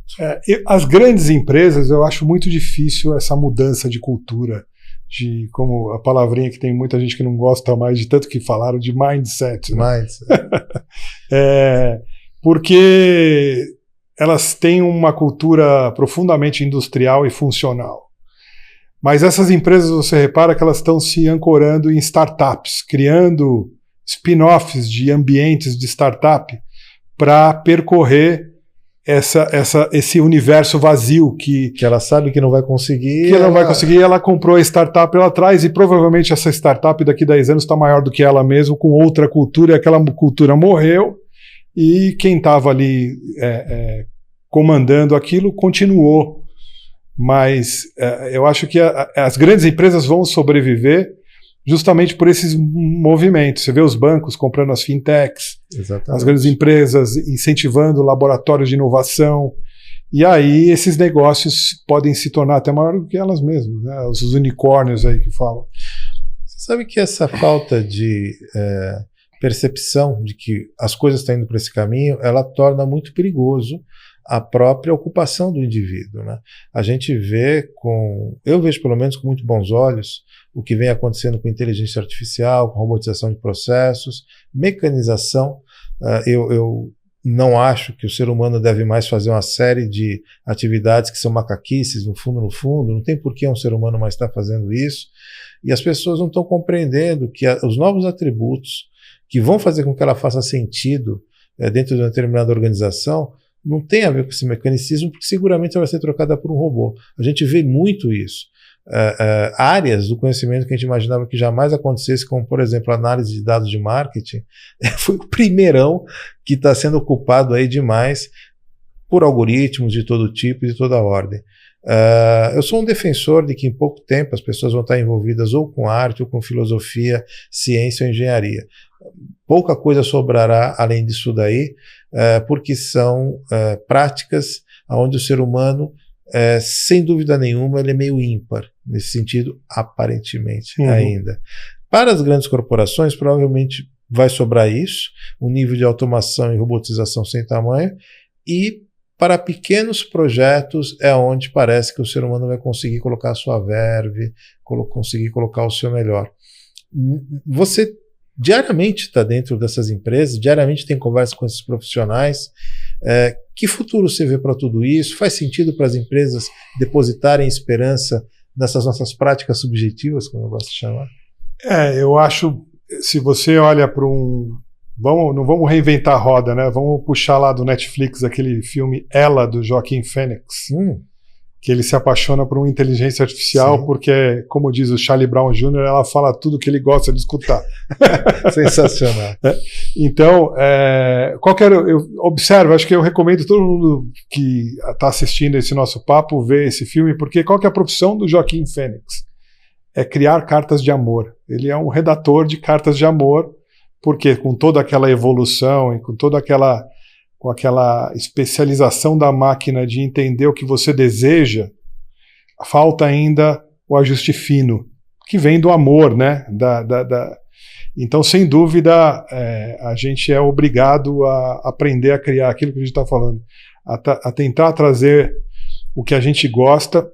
Speaker 2: As grandes empresas, eu acho muito difícil essa mudança de cultura, de como a palavrinha que tem muita gente que não gosta mais, de tanto que falaram, de mindset. Né? Porque elas têm uma cultura profundamente industrial e funcional. Mas essas empresas, você repara que elas estão se ancorando em startups, criando spin-offs de ambientes de startup para percorrer esse universo vazio que
Speaker 1: ela sabe que não vai conseguir.
Speaker 2: Que ela não vai conseguir, ela comprou a startup lá atrás e provavelmente essa startup daqui a 10 anos está maior do que ela mesma, com outra cultura, e aquela cultura morreu e quem estava ali comandando aquilo continuou. Mas eu acho que as grandes empresas vão sobreviver justamente por esses movimentos. Você vê os bancos comprando as fintechs, exatamente, as grandes empresas incentivando laboratórios de inovação, e aí esses negócios podem se tornar até maiores do que elas mesmas, né? Os unicórnios aí que falam.
Speaker 1: Você sabe que essa falta de percepção de que as coisas estão indo para esse caminho, ela torna muito perigoso a própria ocupação do indivíduo, né? A gente vê eu vejo pelo menos com muito bons olhos o que vem acontecendo com inteligência artificial, com robotização de processos, mecanização. Eu não acho que o ser humano deve mais fazer uma série de atividades que são macaquices, no fundo, não tem por que um ser humano mais estar fazendo isso, e as pessoas não estão compreendendo que os novos atributos que vão fazer com que ela faça sentido dentro de uma determinada organização não tem a ver com esse mecanicismo, porque seguramente ela vai ser trocada por um robô. A gente vê muito isso. Áreas do conhecimento que a gente imaginava que jamais acontecesse, como, por exemplo, a análise de dados de marketing, foi o primeirão que está sendo ocupado aí demais por algoritmos de todo tipo e de toda ordem. Eu sou um defensor de que em pouco tempo as pessoas vão estar envolvidas ou com arte, ou com filosofia, ciência ou engenharia. Pouca coisa sobrará além disso daí, porque são práticas onde o ser humano sem dúvida nenhuma, ele é meio ímpar, nesse sentido, aparentemente, ainda. Para as grandes corporações, provavelmente vai sobrar isso, um nível de automação e robotização sem tamanho, e para pequenos projetos é onde parece que o ser humano vai conseguir colocar a sua verve, conseguir colocar o seu melhor. Você diariamente está dentro dessas empresas, diariamente tem conversa com esses profissionais. Que futuro você vê para tudo isso? Faz sentido para as empresas depositarem esperança nessas nossas práticas subjetivas, como eu gosto de chamar?
Speaker 2: Eu acho, se você olha para não vamos reinventar a roda, né? Vamos puxar lá do Netflix aquele filme Ela, do Joaquin Phoenix, que ele se apaixona por uma inteligência artificial. Sim. Porque, como diz o Charlie Brown Jr., ela fala tudo que ele gosta de escutar.
Speaker 1: Sensacional.
Speaker 2: Então, eu observo, acho que eu recomendo todo mundo que está assistindo esse nosso papo ver esse filme, porque qual que é a profissão do Joaquin Phoenix? É criar cartas de amor. Ele é um redator de cartas de amor, porque com toda aquela evolução e com aquela especialização da máquina de entender o que você deseja, falta ainda o ajuste fino, que vem do amor, né? Então, sem dúvida, a gente é obrigado a aprender a criar aquilo que a gente está falando, a tentar trazer o que a gente gosta.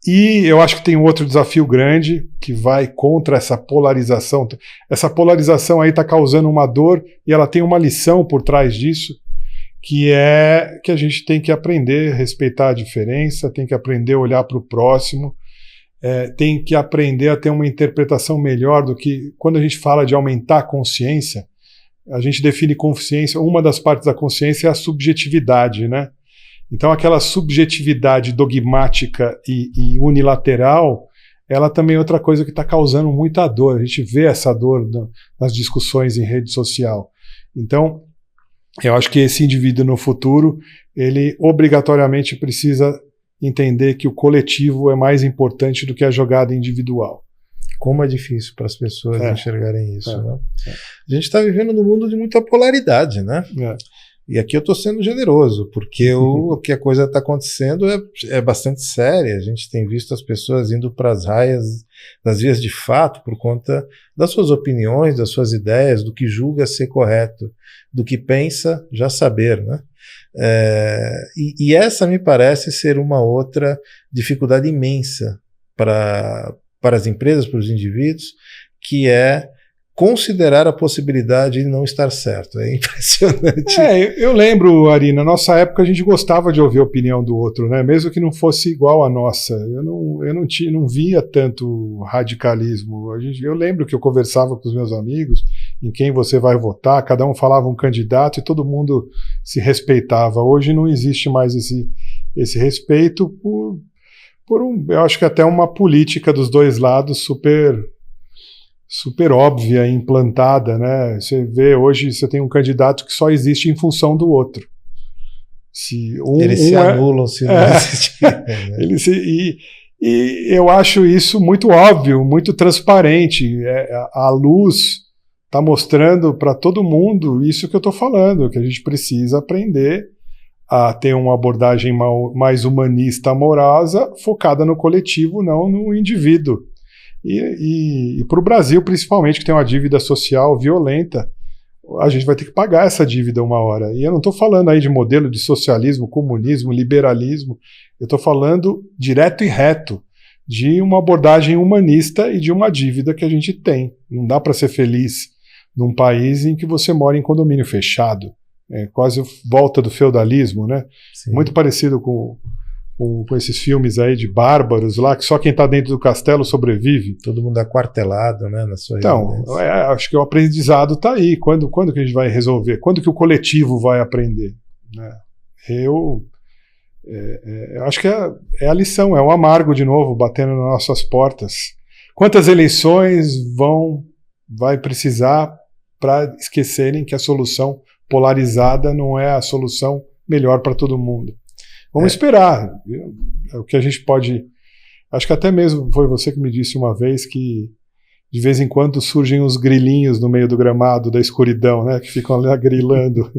Speaker 2: E eu acho que tem um outro desafio grande que vai contra essa polarização. Essa polarização aí está causando uma dor e ela tem uma lição por trás disso, que é que a gente tem que aprender a respeitar a diferença, tem que aprender a olhar para o próximo, tem que aprender a ter uma interpretação melhor do que... Quando a gente fala de aumentar a consciência, a gente define consciência, uma das partes da consciência é a subjetividade, né? Então aquela subjetividade dogmática e unilateral, ela também é outra coisa que está causando muita dor. A gente vê essa dor nas discussões em rede social. Então, eu acho que esse indivíduo no futuro, ele obrigatoriamente precisa entender que o coletivo é mais importante do que a jogada individual.
Speaker 1: Como é difícil para as pessoas enxergarem isso, né? A gente está vivendo num mundo de muita polaridade, né? E aqui eu estou sendo generoso, porque o que a coisa está acontecendo é bastante séria. A gente tem visto as pessoas indo para as raias das vias de fato por conta das suas opiniões, das suas ideias, do que julga ser correto, do que pensa já saber, né? E essa me parece ser uma outra dificuldade imensa para as empresas, para os indivíduos, que é considerar a possibilidade de não estar certo. É impressionante.
Speaker 2: Eu lembro, Ari, na nossa época a gente gostava de ouvir a opinião do outro, né? Mesmo que não fosse igual à nossa. Eu não via tanto radicalismo. Eu lembro que eu conversava com os meus amigos em quem você vai votar, cada um falava um candidato e todo mundo se respeitava. Hoje não existe mais esse respeito eu acho que até uma política dos dois lados super óbvia e implantada, né? Você vê hoje, você tem um candidato que só existe em função do outro.
Speaker 1: Eles se anulam se não existir.
Speaker 2: E eu acho isso muito óbvio, muito transparente. A luz está mostrando para todo mundo isso que eu estou falando, que a gente precisa aprender a ter uma abordagem mais humanista, amorosa, focada no coletivo, não no indivíduo. E para o Brasil, principalmente, que tem uma dívida social violenta, a gente vai ter que pagar essa dívida uma hora. E eu não estou falando aí de modelo de socialismo, comunismo, liberalismo. Eu estou falando direto e reto de uma abordagem humanista e de uma dívida que a gente tem. Não dá para ser feliz num país em que você mora em condomínio fechado. É quase volta do feudalismo, né? Sim. Muito parecido com esses filmes aí de bárbaros lá, que só quem está dentro do castelo sobrevive.
Speaker 1: Todo mundo aquartelado, né, na sua
Speaker 2: Então, acho que o aprendizado está aí. Quando que a gente vai resolver? Quando que o coletivo vai aprender? Né? Eu acho que é a lição, é o amargo de novo, batendo nas nossas portas. Quantas eleições vai precisar para esquecerem que a solução polarizada não é a solução melhor para todo mundo? Vamos esperar. O que a gente pode... Acho que até mesmo foi você que me disse uma vez que de vez em quando surgem os grilinhos no meio do gramado da escuridão, né? Que ficam lá grilando.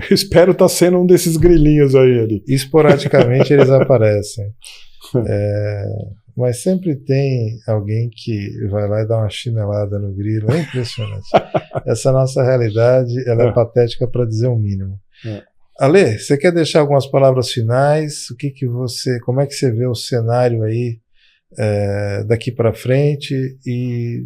Speaker 2: Eu espero estar sendo um desses grilinhos aí ali.
Speaker 1: Esporadicamente eles aparecem. Mas sempre tem alguém que vai lá e dá uma chinelada no grilo. É impressionante. Essa nossa realidade, ela é patética para dizer o mínimo. Ale, você quer deixar algumas palavras finais? Como é que você vê o cenário aí daqui para frente? E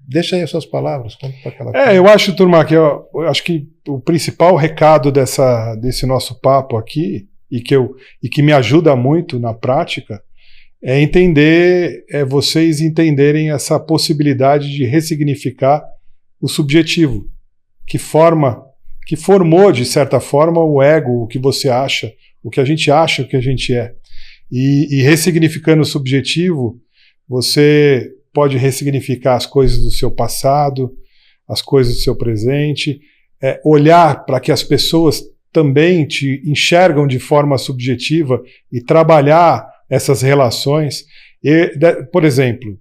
Speaker 1: deixa aí as suas palavras. Conta pra aquela
Speaker 2: eu acho, turma, que eu acho que o principal recado desse nosso papo aqui, e que me ajuda muito na prática, é vocês entenderem essa possibilidade de ressignificar o subjetivo, que formou, de certa forma, o ego, o que você acha, o que a gente acha, o que a gente é. E ressignificando o subjetivo, você pode ressignificar as coisas do seu passado, as coisas do seu presente, olhar para que as pessoas também te enxergam de forma subjetiva e trabalhar essas relações. Por exemplo,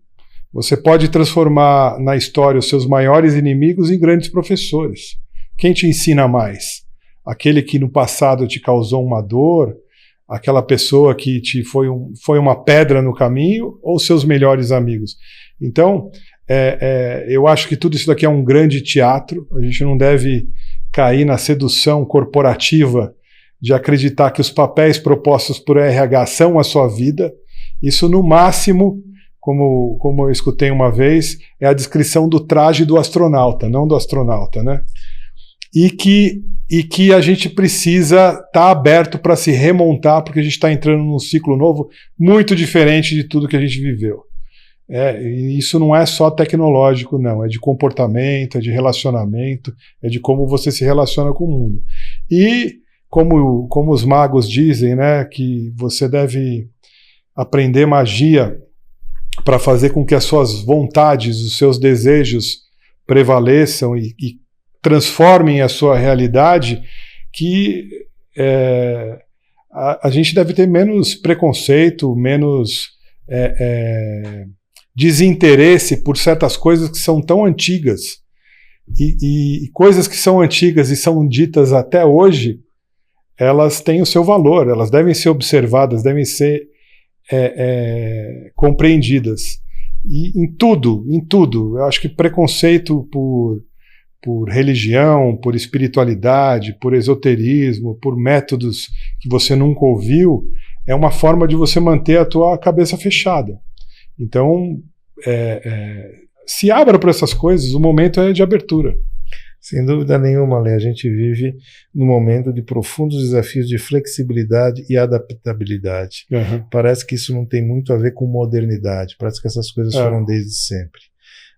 Speaker 2: você pode transformar na história os seus maiores inimigos em grandes professores. Quem te ensina mais? Aquele que no passado te causou uma dor, aquela pessoa que foi uma pedra no caminho, ou seus melhores amigos? Então, eu acho que tudo isso daqui é um grande teatro. A gente não deve cair na sedução corporativa de acreditar que os papéis propostos por RH são a sua vida. Isso, no máximo, como eu escutei uma vez, é a descrição do traje do astronauta, não do astronauta, né? E que a gente precisa estar aberto para se remontar, porque a gente está entrando num ciclo novo muito diferente de tudo que a gente viveu. E isso não é só tecnológico, não. É de comportamento, é de relacionamento, é de como você se relaciona com o mundo. E como os magos dizem, né, que você deve aprender magia para fazer com que as suas vontades, os seus desejos prevaleçam e transformem a sua realidade, que a gente deve ter menos preconceito, menos desinteresse por certas coisas que são tão antigas. E coisas que são antigas e são ditas até hoje, elas têm o seu valor, elas devem ser observadas, devem ser compreendidas. E em tudo, eu acho que preconceito por religião, por espiritualidade, por esoterismo, por métodos que você nunca ouviu, é uma forma de você manter a tua cabeça fechada. Então, se abra para essas coisas, o momento é de abertura.
Speaker 1: Sem dúvida nenhuma, Lê, a gente vive num momento de profundos desafios de flexibilidade e adaptabilidade.
Speaker 2: Uhum.
Speaker 1: Parece que isso não tem muito a ver com modernidade, parece que essas coisas foram desde sempre.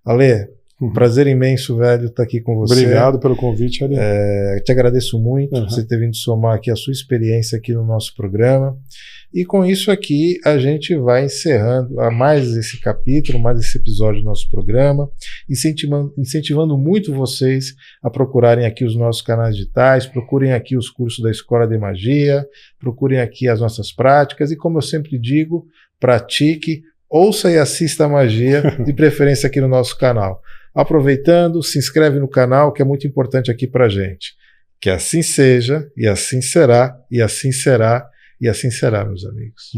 Speaker 1: Ale, prazer imenso, velho, estar aqui com você.
Speaker 2: Obrigado pelo convite, Ale.
Speaker 1: Te agradeço muito por você ter vindo somar aqui a sua experiência aqui no nosso programa. E com isso aqui a gente vai encerrando mais esse capítulo, mais esse episódio do nosso programa, incentivando muito vocês a procurarem aqui os nossos canais digitais, procurem aqui os cursos da Escola de Magia, procurem aqui as nossas práticas e, como eu sempre digo, pratique, ouça e assista a magia, de preferência aqui no nosso canal. Aproveitando, se inscreve no canal, que é muito importante aqui pra gente. Que assim seja, e assim será, e assim será, e assim será, meus amigos.